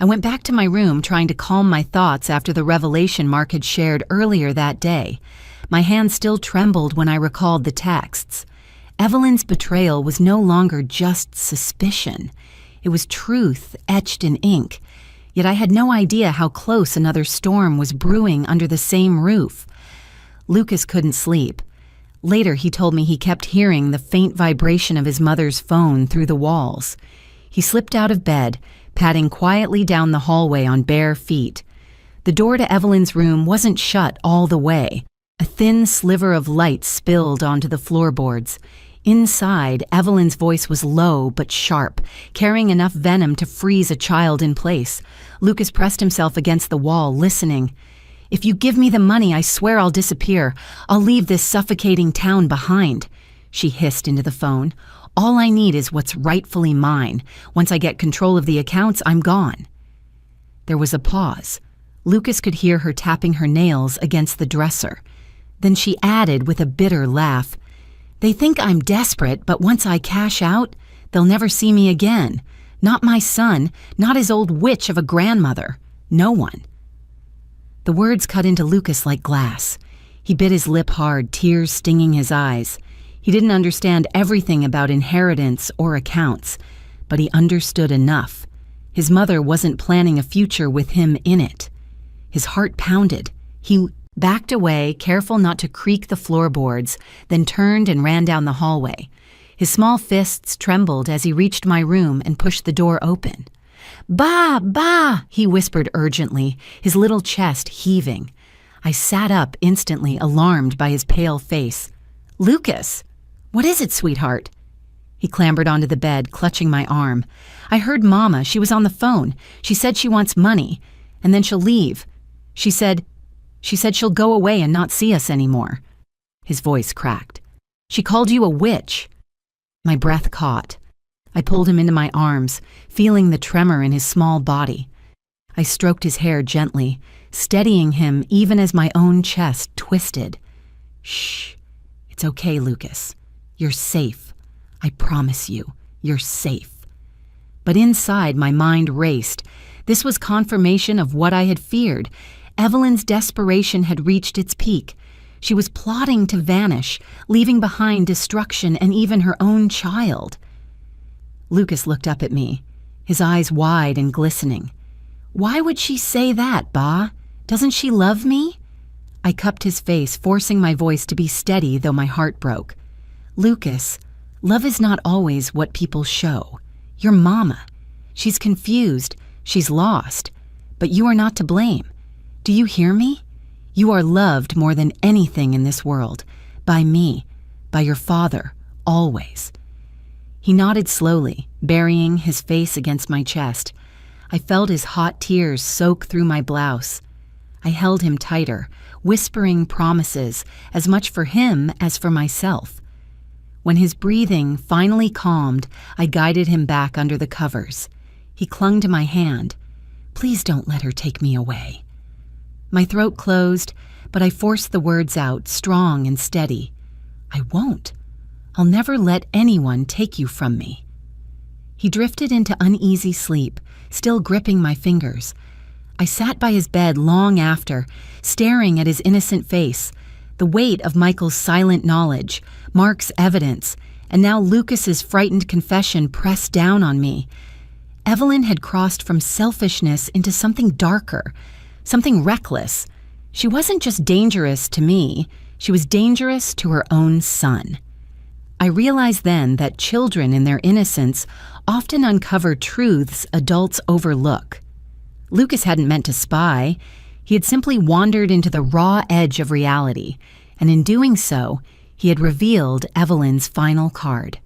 I went back to my room, trying to calm my thoughts after the revelation Mark had shared earlier that day. My hand still trembled when I recalled the texts. Evelyn's betrayal was no longer just suspicion. It was truth etched in ink. Yet I had no idea how close another storm was brewing under the same roof. Lucas couldn't sleep. Later, he told me he kept hearing the faint vibration of his mother's phone through the walls. He slipped out of bed, padding quietly down the hallway on bare feet. The door to Evelyn's room wasn't shut all the way. A thin sliver of light spilled onto the floorboards. Inside, Evelyn's voice was low but sharp, carrying enough venom to freeze a child in place. Lucas pressed himself against the wall, listening. "If you give me the money, I swear I'll disappear. I'll leave this suffocating town behind," she hissed into the phone. "All I need is what's rightfully mine. Once I get control of the accounts, I'm gone." There was a pause. Lucas could hear her tapping her nails against the dresser. Then she added with a bitter laugh, "They think I'm desperate, but once I cash out, they'll never see me again. Not my son, not his old witch of a grandmother. No one." The words cut into Lucas like glass. He bit his lip hard, tears stinging his eyes. He didn't understand everything about inheritance or accounts, but he understood enough. His mother wasn't planning a future with him in it. His heart pounded. He backed away, careful not to creak the floorboards, then turned and ran down the hallway. His small fists trembled as he reached my room and pushed the door open. "Ba, ba," he whispered urgently, his little chest heaving. I sat up instantly, alarmed by his pale face. "Lucas, what is it, sweetheart?" He clambered onto the bed, clutching my arm. "I heard Mama. She was on the phone. She said she wants money, and then she'll leave. She said she'll go away and not see us anymore." His voice cracked. "She called you a witch." My breath caught. I pulled him into my arms, feeling the tremor in his small body. I stroked his hair gently, steadying him even as my own chest twisted. "Shh. It's okay, Lucas. You're safe. I promise you, you're safe." But inside, my mind raced. This was confirmation of what I had feared. Evelyn's desperation had reached its peak. She was plotting to vanish, leaving behind destruction and even her own child. Lucas looked up at me, his eyes wide and glistening. "Why would she say that, Ba? Doesn't she love me?" I cupped his face, forcing my voice to be steady, though my heart broke. "Lucas, love is not always what people show. Your Mama. She's confused, she's lost, but you are not to blame. Do you hear me? You are loved more than anything in this world, by me, by your father, always." He nodded slowly, burying his face against my chest. I felt his hot tears soak through my blouse. I held him tighter, whispering promises, as much for him as for myself. When his breathing finally calmed, I guided him back under the covers. He clung to my hand. "Please don't let her take me away." My throat closed, but I forced the words out, strong and steady. "I won't. I'll never let anyone take you from me." He drifted into uneasy sleep, still gripping my fingers. I sat by his bed long after, staring at his innocent face, the weight of Michael's silent knowledge, Mark's evidence, and now Lucas's frightened confession pressed down on me. Evelyn had crossed from selfishness into something darker, something reckless. She wasn't just dangerous to me, she was dangerous to her own son. I realized then that children in their innocence often uncover truths adults overlook. Lucas hadn't meant to spy. He had simply wandered into the raw edge of reality, and in doing so, he had revealed Evelyn's final card.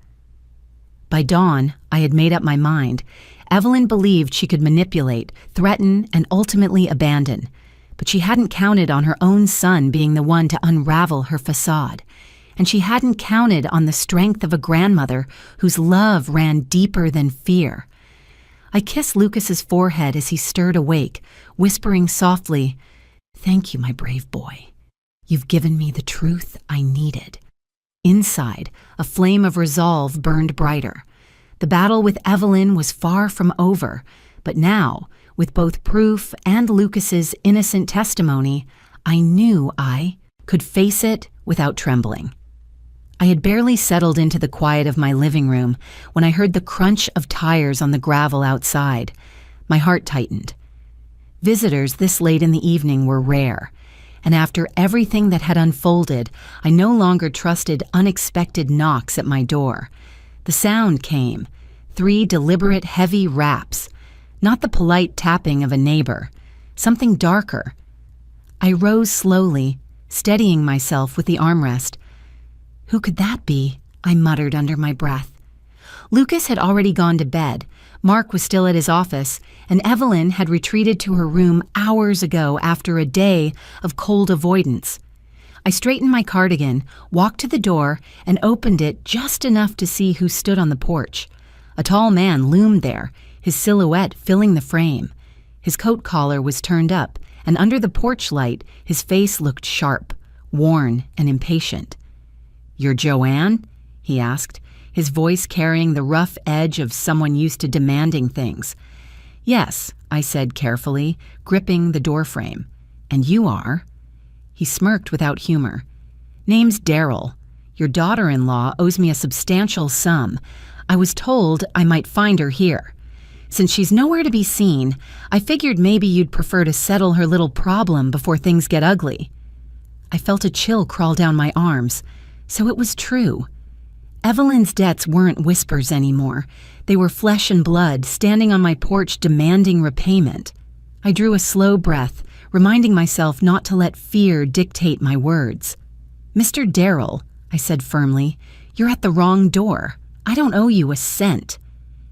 By dawn, I had made up my mind. Evelyn believed she could manipulate, threaten, and ultimately abandon, but she hadn't counted on her own son being the one to unravel her facade. And she hadn't counted on the strength of a grandmother whose love ran deeper than fear. I kissed Lucas's forehead as he stirred awake, whispering softly, "Thank you, my brave boy. You've given me the truth I needed." Inside, a flame of resolve burned brighter. The battle with Evelyn was far from over, but now, with both proof and Lucas's innocent testimony, I knew I could face it without trembling. I had barely settled into the quiet of my living room when I heard the crunch of tires on the gravel outside. My heart tightened. Visitors this late in the evening were rare, and after everything that had unfolded, I no longer trusted unexpected knocks at my door. The sound came, 3 deliberate heavy raps, not the polite tapping of a neighbor, something darker. I rose slowly, steadying myself with the armrest. "Who could that be?" I muttered under my breath. Lucas had already gone to bed, Mark was still at his office, and Evelyn had retreated to her room hours ago after a day of cold avoidance. I straightened my cardigan, walked to the door, and opened it just enough to see who stood on the porch. A tall man loomed there, his silhouette filling the frame. His coat collar was turned up, and under the porch light, his face looked sharp, worn, and impatient. "You're Joanne?" he asked, his voice carrying the rough edge of someone used to demanding things. "Yes," I said carefully, gripping the doorframe. "And you are?" He smirked without humor. "Name's Daryl. Your daughter-in-law owes me a substantial sum. I was told I might find her here. Since she's nowhere to be seen, I figured maybe you'd prefer to settle her little problem before things get ugly." I felt a chill crawl down my arms. So it was true. Evelyn's debts weren't whispers anymore. They were flesh and blood, standing on my porch demanding repayment. I drew a slow breath, reminding myself not to let fear dictate my words. "Mr. Darrell," I said firmly, "you're at the wrong door. I don't owe you a cent."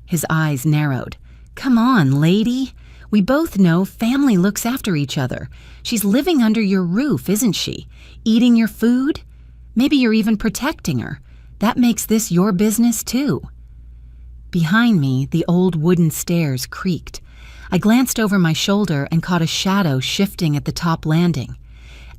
His eyes narrowed. "Come on, lady. We both know family looks after each other. She's living under your roof, isn't she? Eating your food? Maybe you're even protecting her. That makes this your business, too." Behind me, the old wooden stairs creaked. I glanced over my shoulder and caught a shadow shifting at the top landing.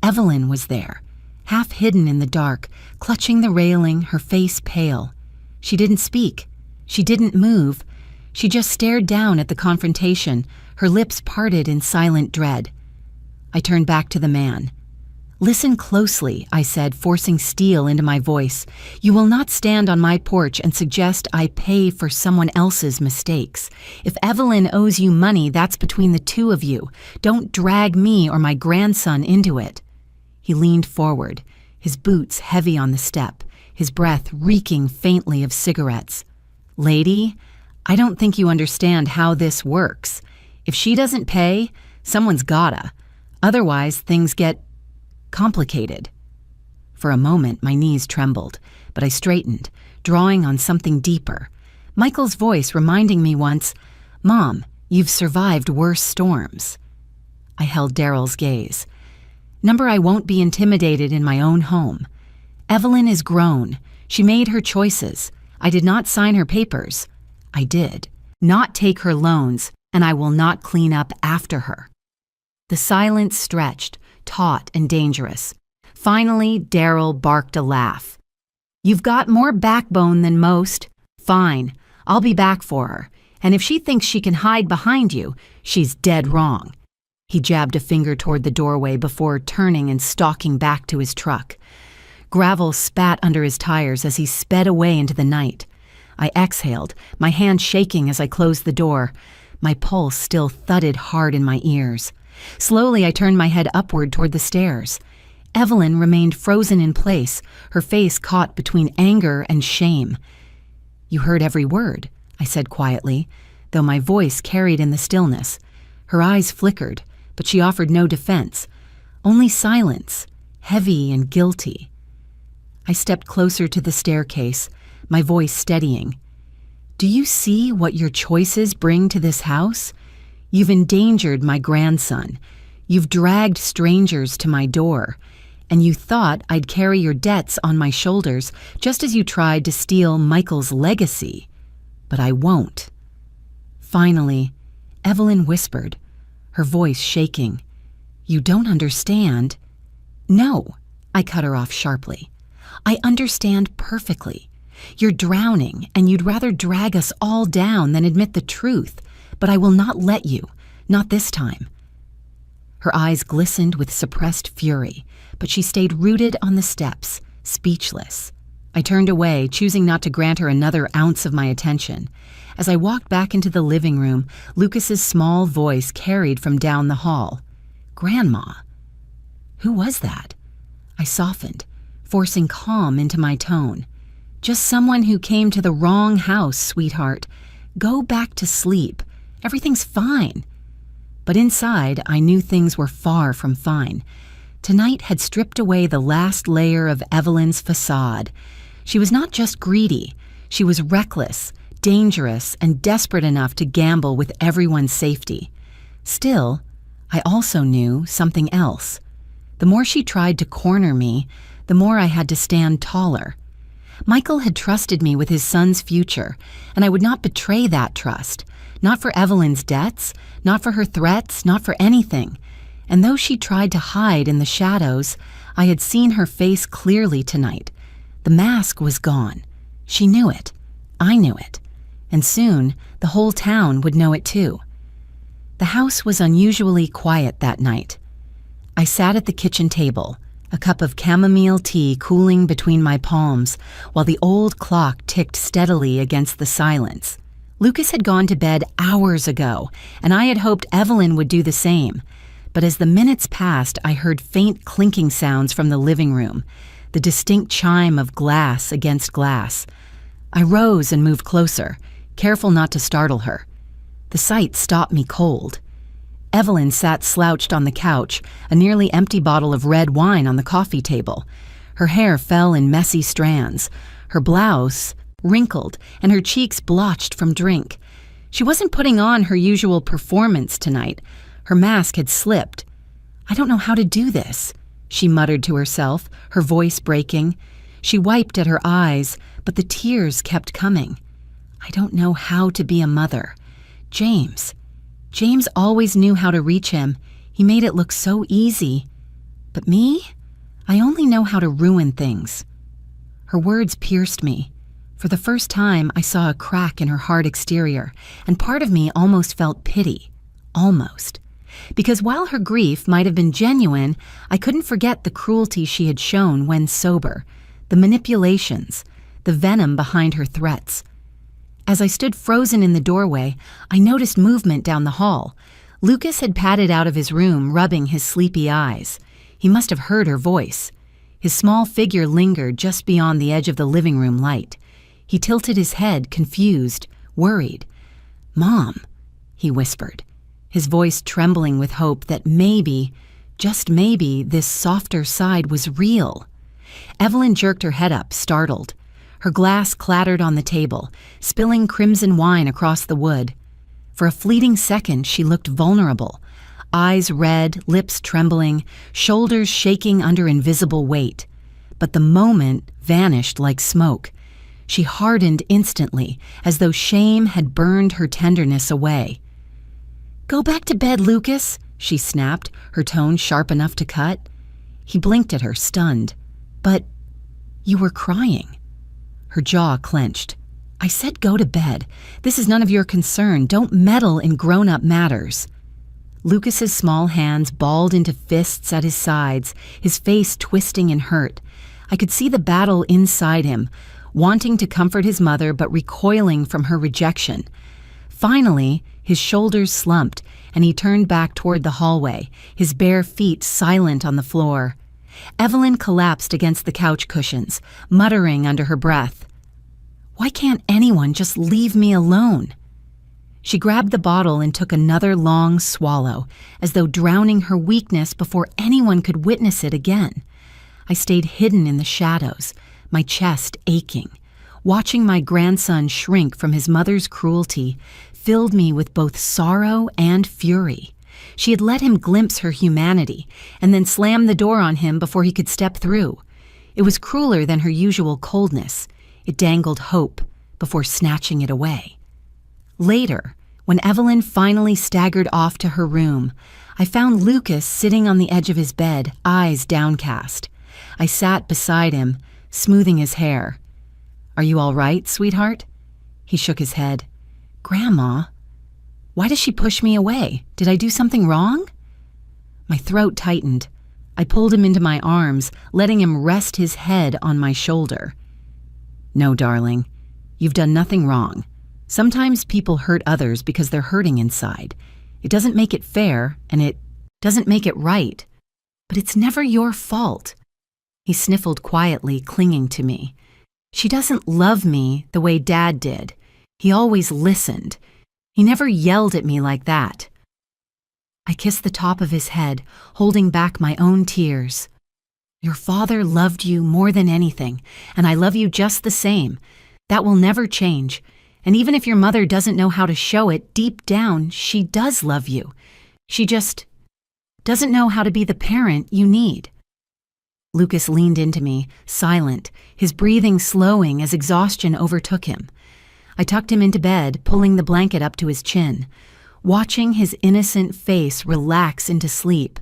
Evelyn was there, half hidden in the dark, clutching the railing, her face pale. She didn't speak. She didn't move. She just stared down at the confrontation, her lips parted in silent dread. I turned back to the man. "Listen closely," I said, forcing steel into my voice. "You will not stand on my porch and suggest I pay for someone else's mistakes. If Evelyn owes you money, that's between the two of you. Don't drag me or my grandson into it." He leaned forward, his boots heavy on the step, his breath reeking faintly of cigarettes. "Lady, I don't think you understand how this works. If she doesn't pay, someone's gotta. Otherwise, things get complicated. For a moment, my knees trembled, but I straightened, drawing on something deeper. Michael's voice reminding me once, "Mom, you've survived worse storms." I held Daryl's gaze. Number, I won't be intimidated in my own home. Evelyn is grown. She made her choices. I did not sign her papers. I did not take her loans, and I will not clean up after her. The silence stretched, taut and dangerous. Finally, Daryl barked a laugh. "You've got more backbone than most. Fine, I'll be back for her. And if she thinks she can hide behind you, she's dead wrong." He jabbed a finger toward the doorway before turning and stalking back to his truck. Gravel spat under his tires as he sped away into the night. I exhaled, my hand shaking as I closed the door. My pulse still thudded hard in my ears. Slowly, I turned my head upward toward the stairs. Evelyn remained frozen in place, her face caught between anger and shame. "You heard every word," I said quietly, though my voice carried in the stillness. Her eyes flickered, but she offered no defense, only silence, heavy and guilty. I stepped closer to the staircase, my voice steadying. "Do you see what your choices bring to this house? You've endangered my grandson. You've dragged strangers to my door. And you thought I'd carry your debts on my shoulders just as you tried to steal Michael's legacy. But I won't." Finally, Evelyn whispered, her voice shaking. "You don't understand." "No," I cut her off sharply. "I understand perfectly. You're drowning, and you'd rather drag us all down than admit the truth, but I will not let you, not this time." Her eyes glistened with suppressed fury, but she stayed rooted on the steps, speechless. I turned away, choosing not to grant her another ounce of my attention. As I walked back into the living room, Lucas's small voice carried from down the hall. "Grandma." Who was that? I softened, forcing calm into my tone. "Just someone who came to the wrong house, sweetheart. Go back to sleep. Everything's fine." But inside, I knew things were far from fine. Tonight had stripped away the last layer of Evelyn's facade. She was not just greedy. She was reckless, dangerous, and desperate enough to gamble with everyone's safety. Still, I also knew something else. The more she tried to corner me, the more I had to stand taller. Michael had trusted me with his son's future, and I would not betray that trust. Not for Evelyn's debts, not for her threats, not for anything. And though she tried to hide in the shadows, I had seen her face clearly tonight. The mask was gone. She knew it. I knew it. And soon, the whole town would know it too. The house was unusually quiet that night. I sat at the kitchen table, a cup of chamomile tea cooling between my palms, while the old clock ticked steadily against the silence. Lucas had gone to bed hours ago, and I had hoped Evelyn would do the same. But as the minutes passed, I heard faint clinking sounds from the living room, the distinct chime of glass against glass. I rose and moved closer, careful not to startle her. The sight stopped me cold. Evelyn sat slouched on the couch, a nearly empty bottle of red wine on the coffee table. Her hair fell in messy strands, her blouse wrinkled, and her cheeks blotched from drink. She wasn't putting on her usual performance tonight. Her mask had slipped. "I don't know how to do this," she muttered to herself, her voice breaking. She wiped at her eyes, but the tears kept coming. "I don't know how to be a mother. James always knew how to reach him. He made it look so easy. But me? I only know how to ruin things." Her words pierced me. For the first time, I saw a crack in her hard exterior, and part of me almost felt pity. Almost. Because while her grief might have been genuine, I couldn't forget the cruelty she had shown when sober, the manipulations, the venom behind her threats. As I stood frozen in the doorway, I noticed movement down the hall. Lucas had padded out of his room, rubbing his sleepy eyes. He must have heard her voice. His small figure lingered just beyond the edge of the living room light. He tilted his head, confused, worried. "Mom," he whispered, his voice trembling with hope that maybe, just maybe, this softer side was real. Evelyn jerked her head up, startled. Her glass clattered on the table, spilling crimson wine across the wood. For a fleeting second, she looked vulnerable. Eyes red, lips trembling, shoulders shaking under invisible weight. But the moment vanished like smoke. She hardened instantly, as though shame had burned her tenderness away. "Go back to bed, Lucas," she snapped, her tone sharp enough to cut. He blinked at her, stunned. "But you were crying." Her jaw clenched. "I said go to bed. This is none of your concern. Don't meddle in grown-up matters." Lucas's small hands balled into fists at his sides, his face twisting in hurt. I could see the battle inside him, wanting to comfort his mother but recoiling from her rejection. Finally, his shoulders slumped, and he turned back toward the hallway, his bare feet silent on the floor. Evelyn collapsed against the couch cushions, muttering under her breath, "Why can't anyone just leave me alone?" She grabbed the bottle and took another long swallow, as though drowning her weakness before anyone could witness it again. I stayed hidden in the shadows, my chest aching. Watching my grandson shrink from his mother's cruelty filled me with both sorrow and fury. She had let him glimpse her humanity and then slammed the door on him before he could step through. It was crueler than her usual coldness. It dangled hope before snatching it away. Later, when Evelyn finally staggered off to her room, I found Lucas sitting on the edge of his bed, eyes downcast. I sat beside him, smoothing his hair. "Are you all right, sweetheart?" He shook his head. "Grandma, why does she push me away? Did I do something wrong?" My throat tightened. I pulled him into my arms, letting him rest his head on my shoulder. "No, darling, you've done nothing wrong. Sometimes people hurt others because they're hurting inside. It doesn't make it fair, and it doesn't make it right. But it's never your fault." He sniffled quietly, clinging to me. "She doesn't love me the way Dad did. He always listened. He never yelled at me like that." I kissed the top of his head, holding back my own tears. "Your father loved you more than anything, and I love you just the same. That will never change. And even if your mother doesn't know how to show it, deep down, she does love you. She just doesn't know how to be the parent you need." Lucas leaned into me, silent, his breathing slowing as exhaustion overtook him. I tucked him into bed, pulling the blanket up to his chin. Watching his innocent face relax into sleep,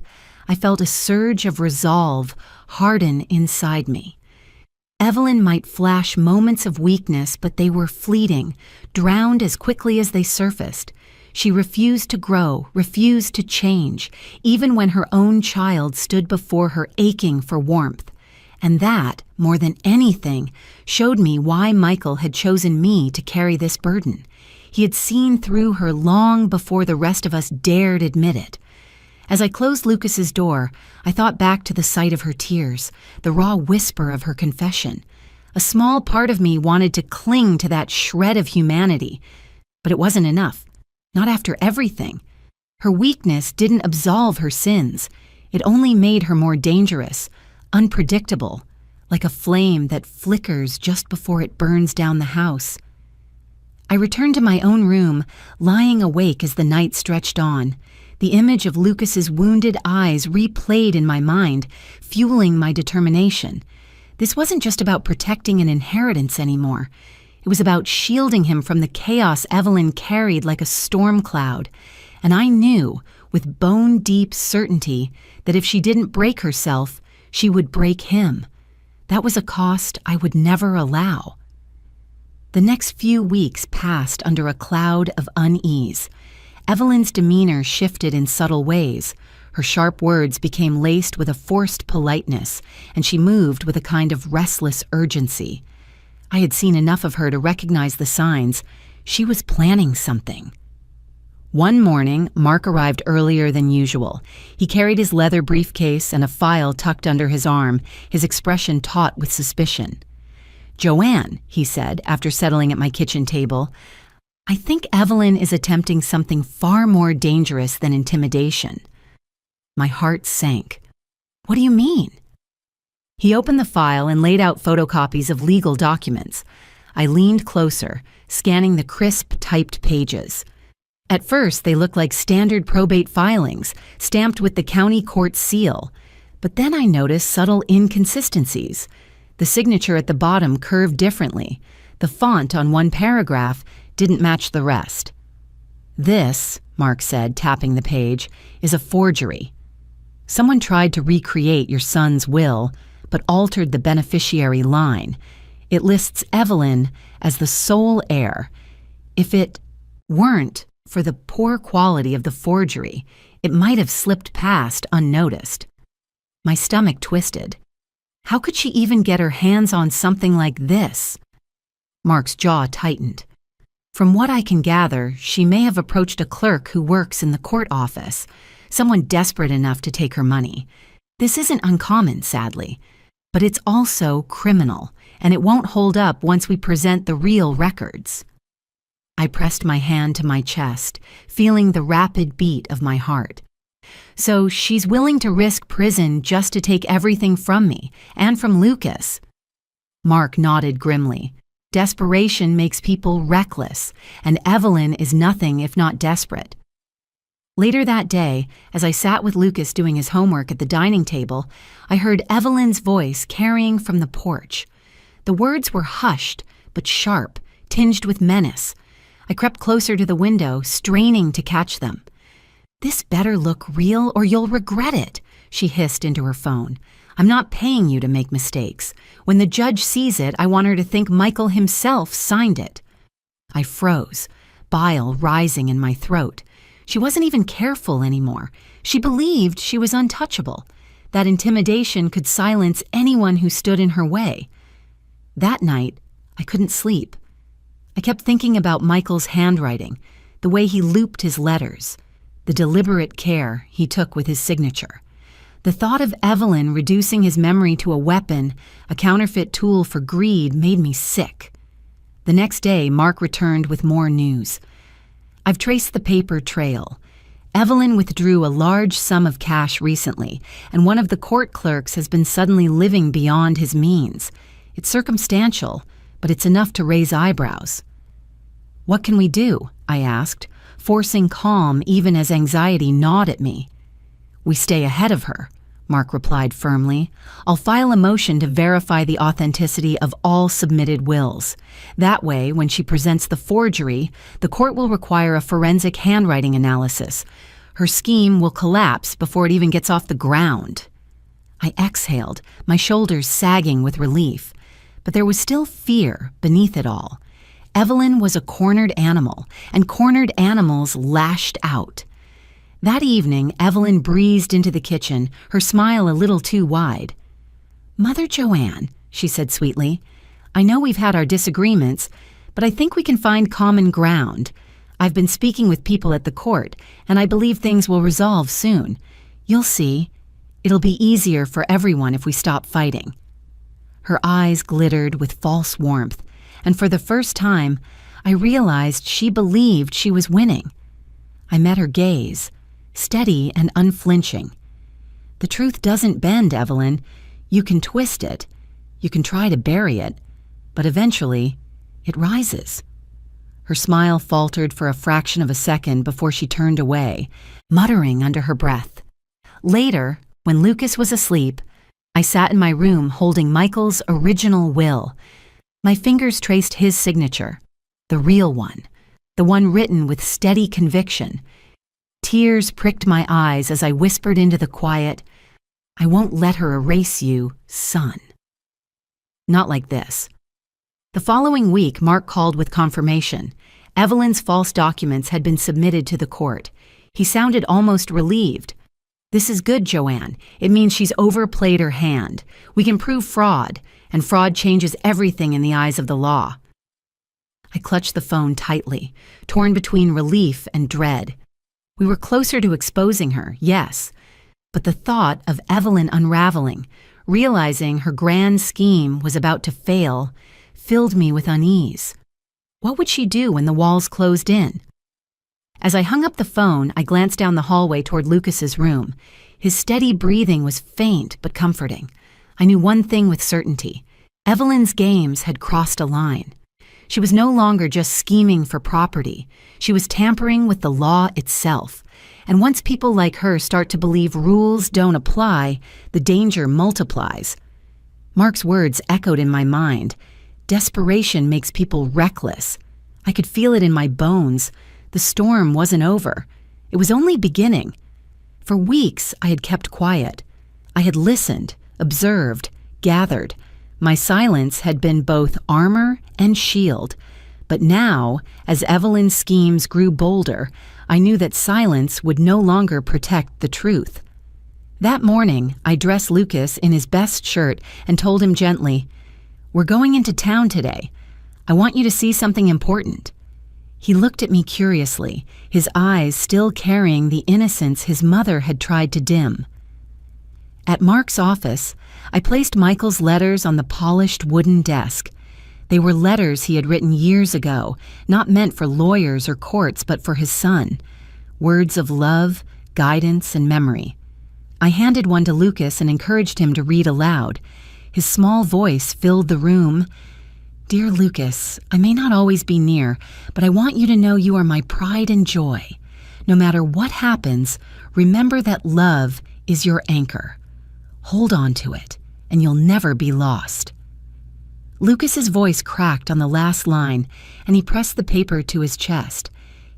I felt a surge of resolve harden inside me. Evelyn might flash moments of weakness, but they were fleeting, drowned as quickly as they surfaced. She refused to grow, refused to change, even when her own child stood before her aching for warmth. And that, more than anything, showed me why Michael had chosen me to carry this burden. He had seen through her long before the rest of us dared admit it. As I closed Lucas's door, I thought back to the sight of her tears, the raw whisper of her confession. A small part of me wanted to cling to that shred of humanity, but it wasn't enough. Not after everything. Her weakness didn't absolve her sins. It only made her more dangerous, unpredictable, like a flame that flickers just before it burns down the house. I returned to my own room, lying awake as the night stretched on. The image of Lucas's wounded eyes replayed in my mind, fueling my determination. This wasn't just about protecting an inheritance anymore. It was about shielding him from the chaos Evelyn carried like a storm cloud. And I knew, with bone-deep certainty, that if she didn't break herself, she would break him. That was a cost I would never allow. The next few weeks passed under a cloud of unease. Evelyn's demeanor shifted in subtle ways. Her sharp words became laced with a forced politeness, and she moved with a kind of restless urgency. I had seen enough of her to recognize the signs. She was planning something. One morning, Mark arrived earlier than usual. He carried his leather briefcase and a file tucked under his arm, his expression taut with suspicion. "Joanne," he said, after settling at my kitchen table, "I think Evelyn is attempting something far more dangerous than intimidation." My heart sank. What do you mean? He opened the file and laid out photocopies of legal documents. I leaned closer, scanning the crisp, typed pages. At first, they looked like standard probate filings, stamped with the county court seal. But then I noticed subtle inconsistencies. The signature at the bottom curved differently. The font on one paragraph didn't match the rest. "This," Mark said, tapping the page, "is a forgery. Someone tried to recreate your son's will, but altered the beneficiary line. It lists Evelyn as the sole heir. If it weren't for the poor quality of the forgery, it might have slipped past unnoticed." My stomach twisted. How could she even get her hands on something like this? Mark's jaw tightened. From what I can gather, she may have approached a clerk who works in the court office, someone desperate enough to take her money. This isn't uncommon, sadly, but it's also criminal, and it won't hold up once we present the real records. I pressed my hand to my chest, feeling the rapid beat of my heart. So she's willing to risk prison just to take everything from me, and from Lucas. Mark nodded grimly. Desperation makes people reckless, and Evelyn is nothing if not desperate. Later that day, as I sat with Lucas doing his homework at the dining table, I heard Evelyn's voice carrying from the porch. The words were hushed, but sharp, tinged with menace. I crept closer to the window, straining to catch them. "This better look real or you'll regret it," she hissed into her phone. "I'm not paying you to make mistakes. When the judge sees it, I want her to think Michael himself signed it." I froze, bile rising in my throat. She wasn't even careful anymore. She believed she was untouchable. That intimidation could silence anyone who stood in her way. That night, I couldn't sleep. I kept thinking about Michael's handwriting, the way he looped his letters, the deliberate care he took with his signature. The thought of Evelyn reducing his memory to a weapon, a counterfeit tool for greed, made me sick. The next day, Mark returned with more news. "I've traced the paper trail. Evelyn withdrew a large sum of cash recently, and one of the court clerks has been suddenly living beyond his means. It's circumstantial, but it's enough to raise eyebrows." "What can we do?" I asked, forcing calm even as anxiety gnawed at me. "We stay ahead of her," Mark replied firmly. "I'll file a motion to verify the authenticity of all submitted wills. That way, when she presents the forgery, the court will require a forensic handwriting analysis. Her scheme will collapse before it even gets off the ground." I exhaled, my shoulders sagging with relief. But there was still fear beneath it all. Evelyn was a cornered animal, and cornered animals lashed out. That evening, Evelyn breezed into the kitchen, her smile a little too wide. "Mother Joanne," she said sweetly, "I know we've had our disagreements, but I think we can find common ground. I've been speaking with people at the court, and I believe things will resolve soon. You'll see. It'll be easier for everyone if we stop fighting." Her eyes glittered with false warmth, and for the first time, I realized she believed she was winning. I met her gaze, steady and unflinching. "The truth doesn't bend, Evelyn. You can twist it. You can try to bury it, but eventually, it rises." Her smile faltered for a fraction of a second before she turned away, muttering under her breath. Later, when Lucas was asleep, I sat in my room holding Michael's original will. My fingers traced his signature, the real one, the one written with steady conviction. Tears pricked my eyes as I whispered into the quiet, "I won't let her erase you, son." Not like this. The following week, Mark called with confirmation. Evelyn's false documents had been submitted to the court. He sounded almost relieved. "This is good, Joanne. It means she's overplayed her hand. We can prove fraud, and fraud changes everything in the eyes of the law." I clutched the phone tightly, torn between relief and dread. We were closer to exposing her, yes, but the thought of Evelyn unraveling, realizing her grand scheme was about to fail, filled me with unease. What would she do when the walls closed in? As I hung up the phone, I glanced down the hallway toward Lucas's room. His steady breathing was faint but comforting. I knew one thing with certainty. Evelyn's games had crossed a line. She was no longer just scheming for property. She was tampering with the law itself. And once people like her start to believe rules don't apply, the danger multiplies. Mark's words echoed in my mind. Desperation makes people reckless. I could feel it in my bones. The storm wasn't over. It was only beginning. For weeks, I had kept quiet. I had listened, observed, gathered. My silence had been both armor and shield. But now, as Evelyn's schemes grew bolder, I knew that silence would no longer protect the truth. That morning, I dressed Lucas in his best shirt and told him gently, "We're going into town today. I want you to see something important." He looked at me curiously, his eyes still carrying the innocence his mother had tried to dim. At Mark's office, I placed Michael's letters on the polished wooden desk. They were letters he had written years ago, not meant for lawyers or courts, but for his son. Words of love, guidance, and memory. I handed one to Lucas and encouraged him to read aloud. His small voice filled the room. "Dear Lucas, I may not always be near, but I want you to know you are my pride and joy. No matter what happens, remember that love is your anchor. Hold on to it, and you'll never be lost." Lucas's voice cracked on the last line, and he pressed the paper to his chest.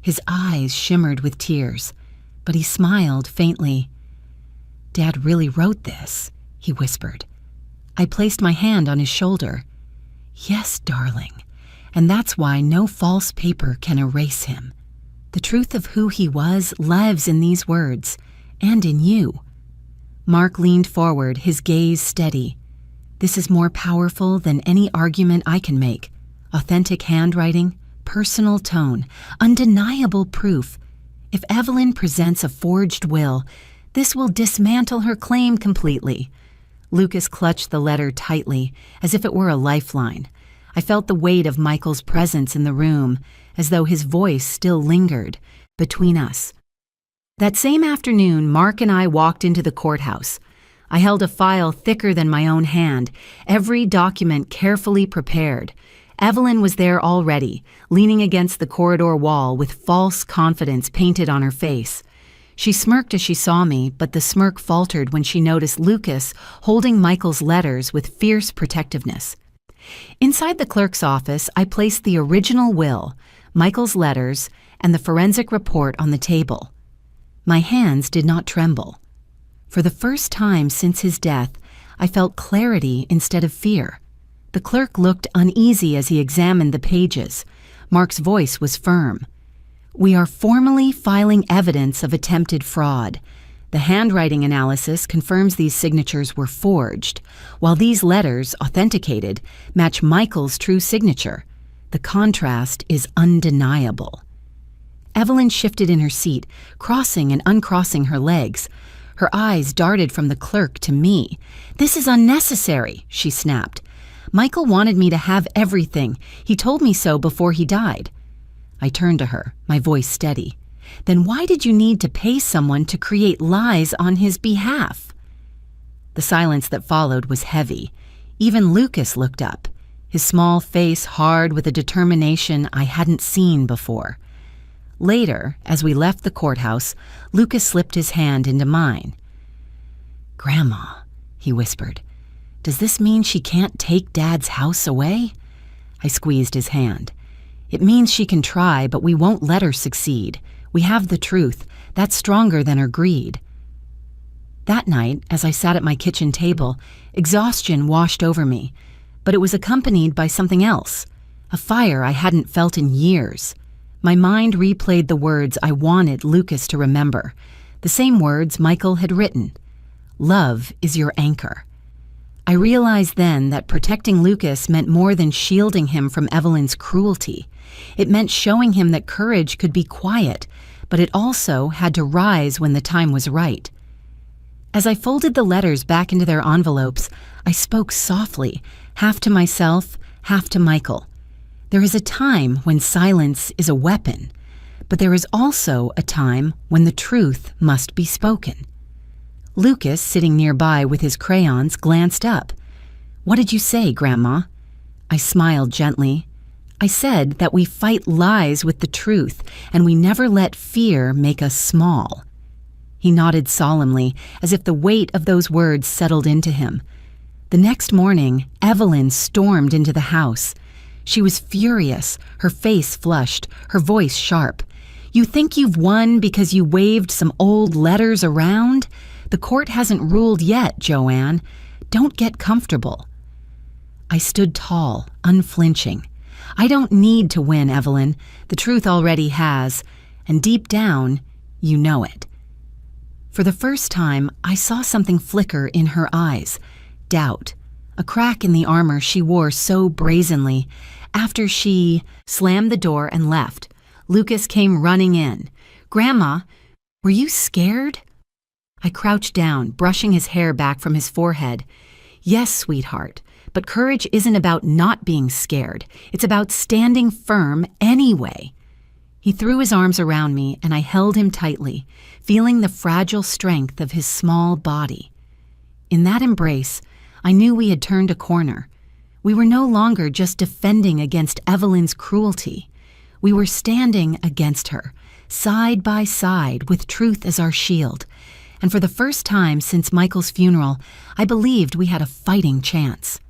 His eyes shimmered with tears, but he smiled faintly. "Dad really wrote this," he whispered. I placed my hand on his shoulder. "Yes, darling, and that's why no false paper can erase him. The truth of who he was lives in these words, and in you." Mark leaned forward, his gaze steady. "This is more powerful than any argument I can make. Authentic handwriting, personal tone, undeniable proof. If Evelyn presents a forged will, this will dismantle her claim completely." Lucas clutched the letter tightly, as if it were a lifeline. I felt the weight of Michael's presence in the room, as though his voice still lingered between us. That same afternoon, Mark and I walked into the courthouse. I held a file thicker than my own hand, every document carefully prepared. Evelyn was there already, leaning against the corridor wall with false confidence painted on her face. She smirked as she saw me, but the smirk faltered when she noticed Lucas holding Michael's letters with fierce protectiveness. Inside the clerk's office, I placed the original will, Michael's letters, and the forensic report on the table. My hands did not tremble. For the first time since his death, I felt clarity instead of fear. The clerk looked uneasy as he examined the pages. Mark's voice was firm. "We are formally filing evidence of attempted fraud. The handwriting analysis confirms these signatures were forged, while these letters, authenticated, match Michael's true signature. The contrast is undeniable." Evelyn shifted in her seat, crossing and uncrossing her legs. Her eyes darted from the clerk to me. "This is unnecessary," she snapped. "Michael wanted me to have everything. He told me so before he died." I turned to her, my voice steady. "Then why did you need to pay someone to create lies on his behalf?" The silence that followed was heavy. Even Lucas looked up, his small face hard with a determination I hadn't seen before. Later, as we left the courthouse, Lucas slipped his hand into mine. "Grandma," he whispered, "does this mean she can't take Dad's house away?" I squeezed his hand. "It means she can try, but we won't let her succeed. We have the truth. That's stronger than her greed." That night, as I sat at my kitchen table, exhaustion washed over me, but it was accompanied by something else, a fire I hadn't felt in years. My mind replayed the words I wanted Lucas to remember, the same words Michael had written. "Love is your anchor." I realized then that protecting Lucas meant more than shielding him from Evelyn's cruelty. It meant showing him that courage could be quiet, but it also had to rise when the time was right. As I folded the letters back into their envelopes, I spoke softly, half to myself, half to Michael. There is a time when silence is a weapon, but there is also a time when the truth must be spoken. Lucas, sitting nearby with his crayons, glanced up. "What did you say, Grandma?" I smiled gently. "I said that we fight lies with the truth, and we never let fear make us small." He nodded solemnly, as if the weight of those words settled into him. The next morning, Evelyn stormed into the house. She was furious, her face flushed, her voice sharp. "You think you've won because you waved some old letters around? The court hasn't ruled yet, Joanne. Don't get comfortable." I stood tall, unflinching. "I don't need to win, Evelyn. The truth already has, and deep down, you know it." For the first time, I saw something flicker in her eyes. Doubt. A crack in the armor she wore so brazenly. After she slammed the door and left, Lucas came running in. "Grandma, were you scared?" I crouched down, brushing his hair back from his forehead. "Yes, sweetheart, but courage isn't about not being scared. It's about standing firm anyway." He threw his arms around me, and I held him tightly, feeling the fragile strength of his small body. In that embrace, I knew we had turned a corner. We were no longer just defending against Evelyn's cruelty. We were standing against her, side by side, with truth as our shield. And for the first time since Michael's funeral, I believed we had a fighting chance.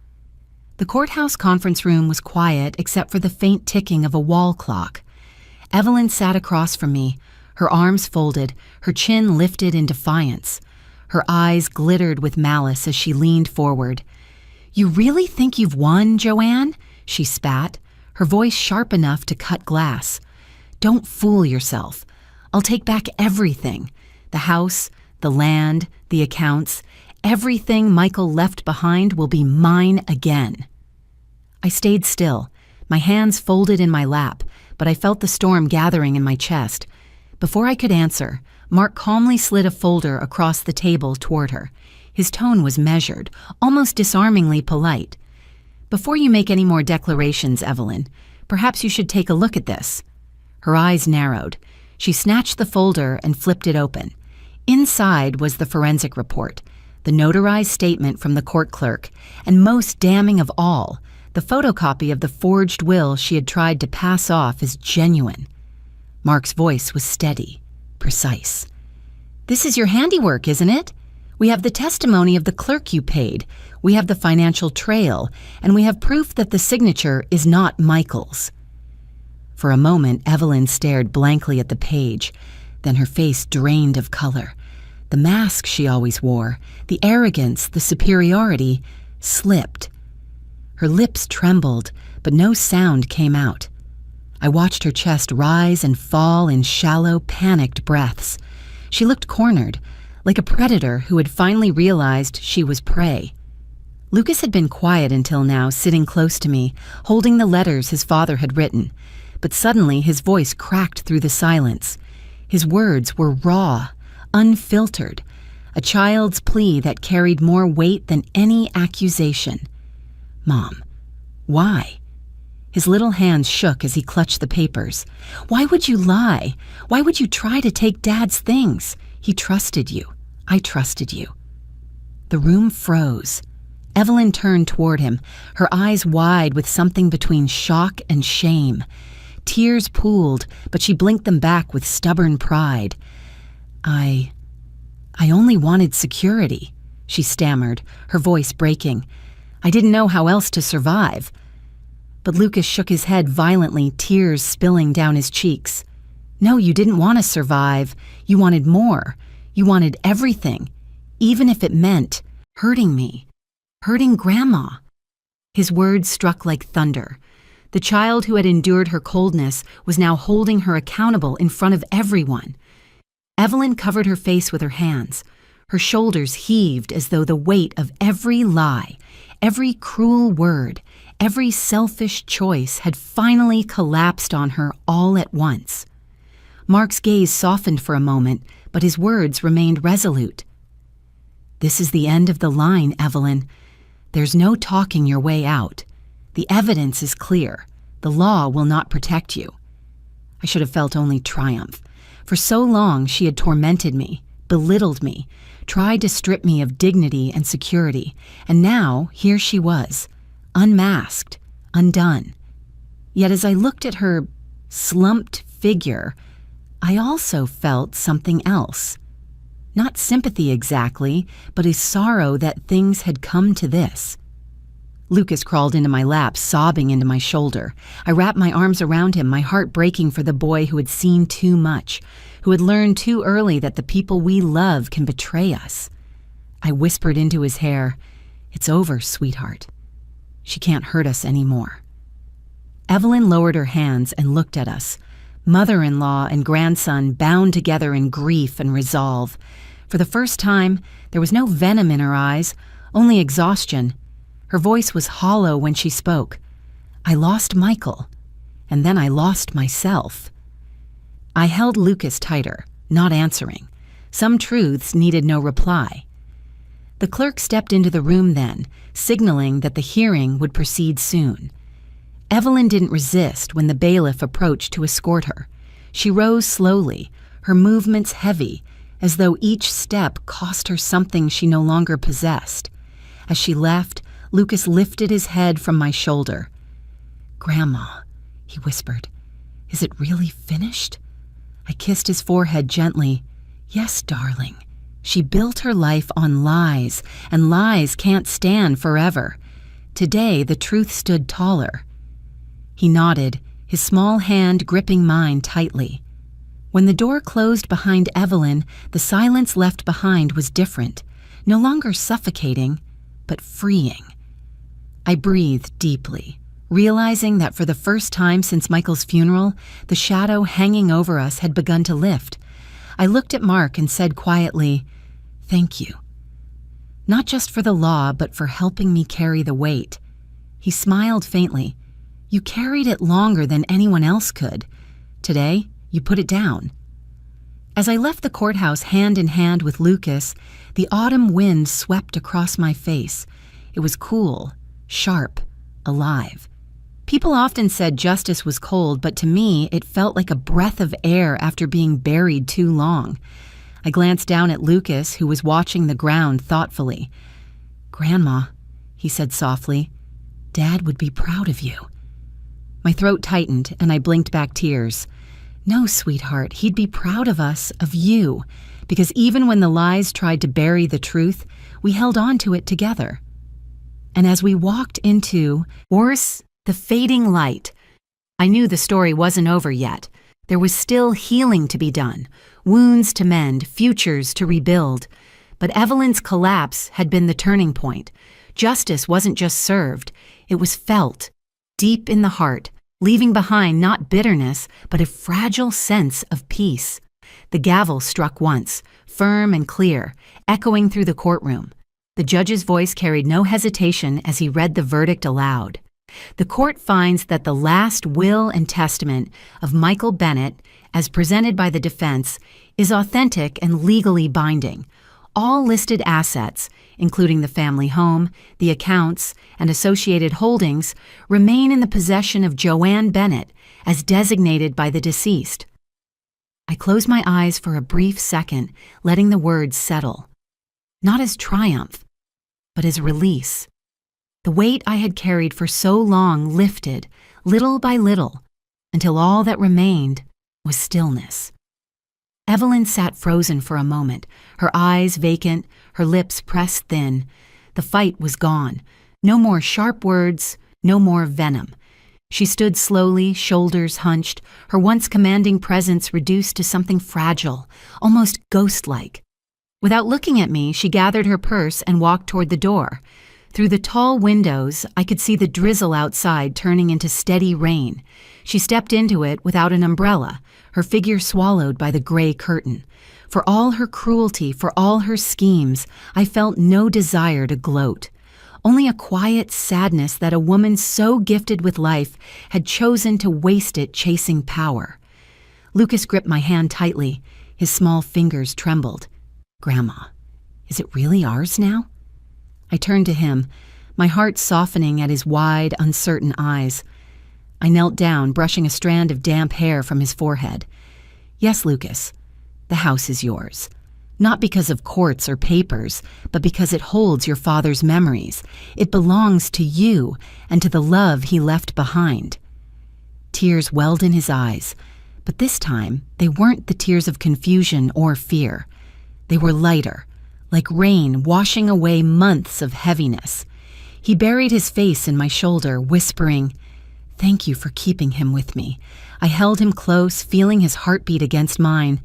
The courthouse conference room was quiet except for the faint ticking of a wall clock. Evelyn sat across from me, her arms folded, her chin lifted in defiance. Her eyes glittered with malice as she leaned forward. "You really think you've won, Joanne?" she spat, her voice sharp enough to cut glass. "Don't fool yourself. I'll take back everything. The house, the land, the accounts, everything Michael left behind will be mine again." I stayed still, my hands folded in my lap, but I felt the storm gathering in my chest. Before I could answer, Mark calmly slid a folder across the table toward her. His tone was measured, almost disarmingly polite. "Before you make any more declarations, Evelyn, perhaps you should take a look at this." Her eyes narrowed. She snatched the folder and flipped it open. Inside was the forensic report, the notarized statement from the court clerk, and most damning of all, the photocopy of the forged will she had tried to pass off as genuine. Mark's voice was steady, precise. "This is your handiwork, isn't it? We have the testimony of the clerk you paid, we have the financial trail, and we have proof that the signature is not Michael's." For a moment, Evelyn stared blankly at the page, then her face drained of color. The mask she always wore, the arrogance, the superiority, slipped. Her lips trembled, but no sound came out. I watched her chest rise and fall in shallow, panicked breaths. She looked cornered, like a predator who had finally realized she was prey. Lucas had been quiet until now, sitting close to me, holding the letters his father had written, but suddenly his voice cracked through the silence. His words were raw, unfiltered, a child's plea that carried more weight than any accusation. "Mom, why?" His little hands shook as he clutched the papers. "Why would you lie? Why would you try to take Dad's things? He trusted you. I trusted you." The room froze. Evelyn turned toward him, her eyes wide with something between shock and shame. Tears pooled, but she blinked them back with stubborn pride. I only wanted security," she stammered, her voice breaking. "I didn't know how else to survive." But Lucas shook his head violently, tears spilling down his cheeks. "No, you didn't want to survive. You wanted more. You wanted everything, even if it meant hurting me, hurting Grandma." His words struck like thunder. The child who had endured her coldness was now holding her accountable in front of everyone. Evelyn covered her face with her hands. Her shoulders heaved as though the weight of every lie, every cruel word, every selfish choice had finally collapsed on her all at once. Mark's gaze softened for a moment, but his words remained resolute. "This is the end of the line, Evelyn. There's no talking your way out. The evidence is clear. The law will not protect you." I should have felt only triumph. For so long she had tormented me, belittled me, tried to strip me of dignity and security, and now here she was, unmasked, undone. Yet as I looked at her slumped figure, I also felt something else. Not sympathy exactly, but a sorrow that things had come to this. Lucas crawled into my lap, sobbing into my shoulder. I wrapped my arms around him, my heart breaking for the boy who had seen too much, who had learned too early that the people we love can betray us. I whispered into his hair, "It's over, sweetheart. She can't hurt us anymore." Evelyn lowered her hands and looked at us, mother-in-law and grandson bound together in grief and resolve. For the first time, there was no venom in her eyes, only exhaustion. Her voice was hollow when she spoke. "I lost Michael, and then I lost myself." I held Lucas tighter, not answering. Some truths needed no reply. The clerk stepped into the room then, signaling that the hearing would proceed soon. Evelyn didn't resist when the bailiff approached to escort her. She rose slowly, her movements heavy, as though each step cost her something she no longer possessed. As she left, Lucas lifted his head from my shoulder. "Grandma," he whispered, "is it really finished?" I kissed his forehead gently. "Yes, darling. She built her life on lies, and lies can't stand forever. Today, the truth stood taller." He nodded, his small hand gripping mine tightly. When the door closed behind Evelyn, the silence left behind was different, no longer suffocating, but freeing. I breathed deeply, realizing that for the first time since Michael's funeral, the shadow hanging over us had begun to lift. I looked at Mark and said quietly, "Thank you. Not just for the law, but for helping me carry the weight." He smiled faintly. "You carried it longer than anyone else could. Today, you put it down." As I left the courthouse hand in hand with Lucas, the autumn wind swept across my face. It was cool, sharp, alive. People often said justice was cold, but to me, it felt like a breath of air after being buried too long. I glanced down at Lucas, who was watching the ground thoughtfully. "Grandma," he said softly, "Dad would be proud of you." My throat tightened, and I blinked back tears. "No, sweetheart, he'd be proud of us, of you, because even when the lies tried to bury the truth, we held on to it together." And as we walked into, worse, the fading light, I knew the story wasn't over yet. There was still healing to be done, wounds to mend, futures to rebuild. But Evelyn's collapse had been the turning point. Justice wasn't just served, it was felt, deep in the heart, leaving behind not bitterness, but a fragile sense of peace. The gavel struck once, firm and clear, echoing through the courtroom. The judge's voice carried no hesitation as he read the verdict aloud. The court finds that the last will and testament of Michael Bennett, as presented by the defense, is authentic and legally binding. All listed assets, including the family home, the accounts, and associated holdings, remain in the possession of Joanne Bennett, as designated by the deceased. I closed my eyes for a brief second, letting the words settle. Not as triumph, but as release. The weight I had carried for so long lifted, little by little, until all that remained was stillness. Evelyn sat frozen for a moment, her eyes vacant, her lips pressed thin. The fight was gone. No more sharp words, no more venom. She stood slowly, shoulders hunched, her once commanding presence reduced to something fragile, almost ghost-like. Without looking at me, she gathered her purse and walked toward the door. Through the tall windows, I could see the drizzle outside turning into steady rain. She stepped into it without an umbrella, her figure swallowed by the gray curtain. For all her cruelty, for all her schemes, I felt no desire to gloat. Only a quiet sadness that a woman so gifted with life had chosen to waste it chasing power. Lucas gripped my hand tightly. His small fingers trembled. "Grandma, is it really ours now?" I turned to him, my heart softening at his wide, uncertain eyes. I knelt down, brushing a strand of damp hair from his forehead. "Yes, Lucas, the house is yours. Not because of courts or papers, but because it holds your father's memories. It belongs to you and to the love he left behind. Tears welled in his eyes, but this time they weren't the tears of confusion or fear. They were lighter, like rain washing away months of heaviness. He buried his face in my shoulder, whispering, "Thank you for keeping him with me." I held him close, feeling his heartbeat against mine.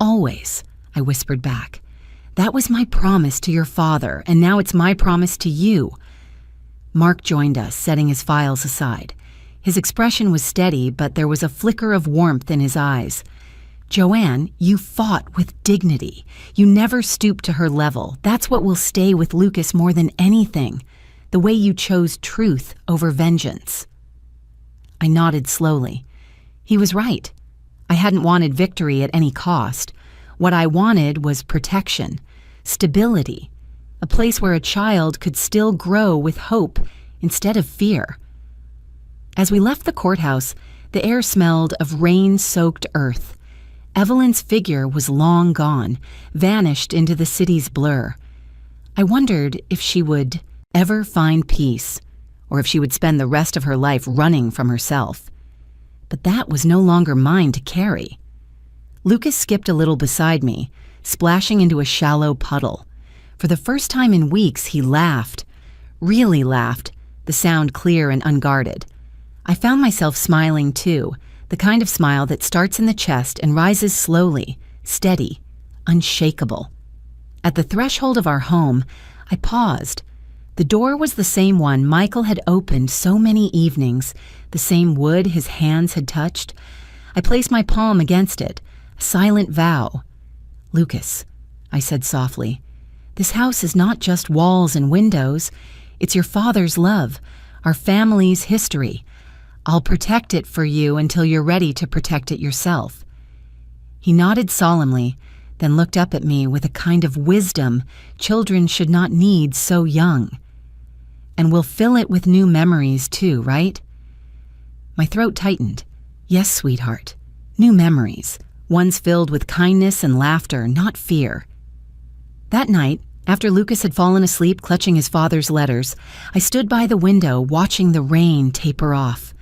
"Always," I whispered back. "That was my promise to your father, and now it's my promise to you." Mark joined us, setting his files aside. His expression was steady, but there was a flicker of warmth in his eyes. "Joanne, you fought with dignity. You never stooped to her level. That's what will stay with Lucas more than anything. The way you chose truth over vengeance." I nodded slowly. He was right. I hadn't wanted victory at any cost. What I wanted was protection, stability, a place where a child could still grow with hope instead of fear. As we left the courthouse, the air smelled of rain-soaked earth. Evelyn's figure was long gone, vanished into the city's blur. I wondered if she would ever find peace, or if she would spend the rest of her life running from herself. But that was no longer mine to carry. Lucas skipped a little beside me, splashing into a shallow puddle. For the first time in weeks, he laughed. Really laughed, the sound clear and unguarded. I found myself smiling too, the kind of smile that starts in the chest and rises slowly, steady, unshakable. At the threshold of our home, I paused. The door was the same one Michael had opened so many evenings, the same wood his hands had touched. I placed my palm against it, a silent vow. "Lucas," I said softly, "this house is not just walls and windows. It's your father's love, our family's history. I'll protect it for you until you're ready to protect it yourself." He nodded solemnly, then looked up at me with a kind of wisdom children should not need so young. "And we'll fill it with new memories too, right?" My throat tightened. "Yes, sweetheart. New memories. Ones filled with kindness and laughter, not fear." That night, after Lucas had fallen asleep clutching his father's letters, I stood by the window watching the rain taper off.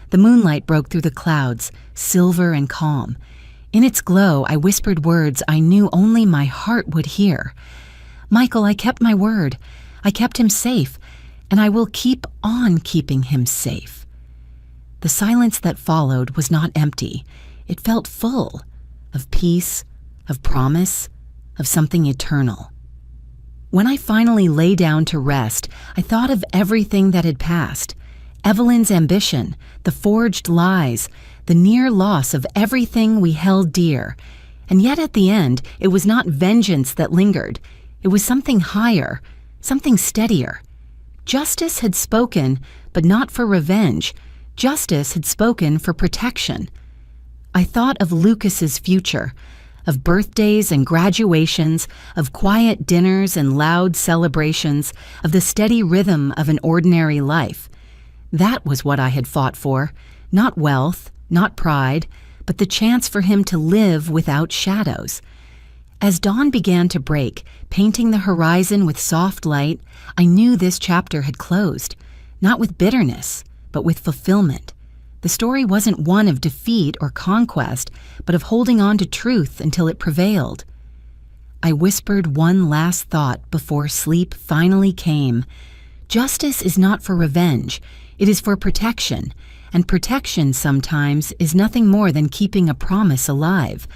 The moonlight broke through the clouds, silver and calm. In its glow, I whispered words I knew only my heart would hear. "Michael, I kept my word. I kept him safe, and I will keep on keeping him safe." The silence that followed was not empty. It felt full of peace, of promise, of something eternal. When I finally lay down to rest, I thought of everything that had passed. Evelyn's ambition, the forged lies, the near loss of everything we held dear. And yet at the end, it was not vengeance that lingered. It was something higher, something steadier. Justice had spoken, but not for revenge. Justice had spoken for protection. I thought of Lucas's future, of birthdays and graduations, of quiet dinners and loud celebrations, of the steady rhythm of an ordinary life. That was what I had fought for, not wealth, not pride, but the chance for him to live without shadows. As dawn began to break, painting the horizon with soft light, I knew this chapter had closed, not with bitterness, but with fulfillment. The story wasn't one of defeat or conquest, but of holding on to truth until it prevailed. I whispered one last thought before sleep finally came. Justice is not for revenge. It is for protection, and protection sometimes is nothing more than keeping a promise alive.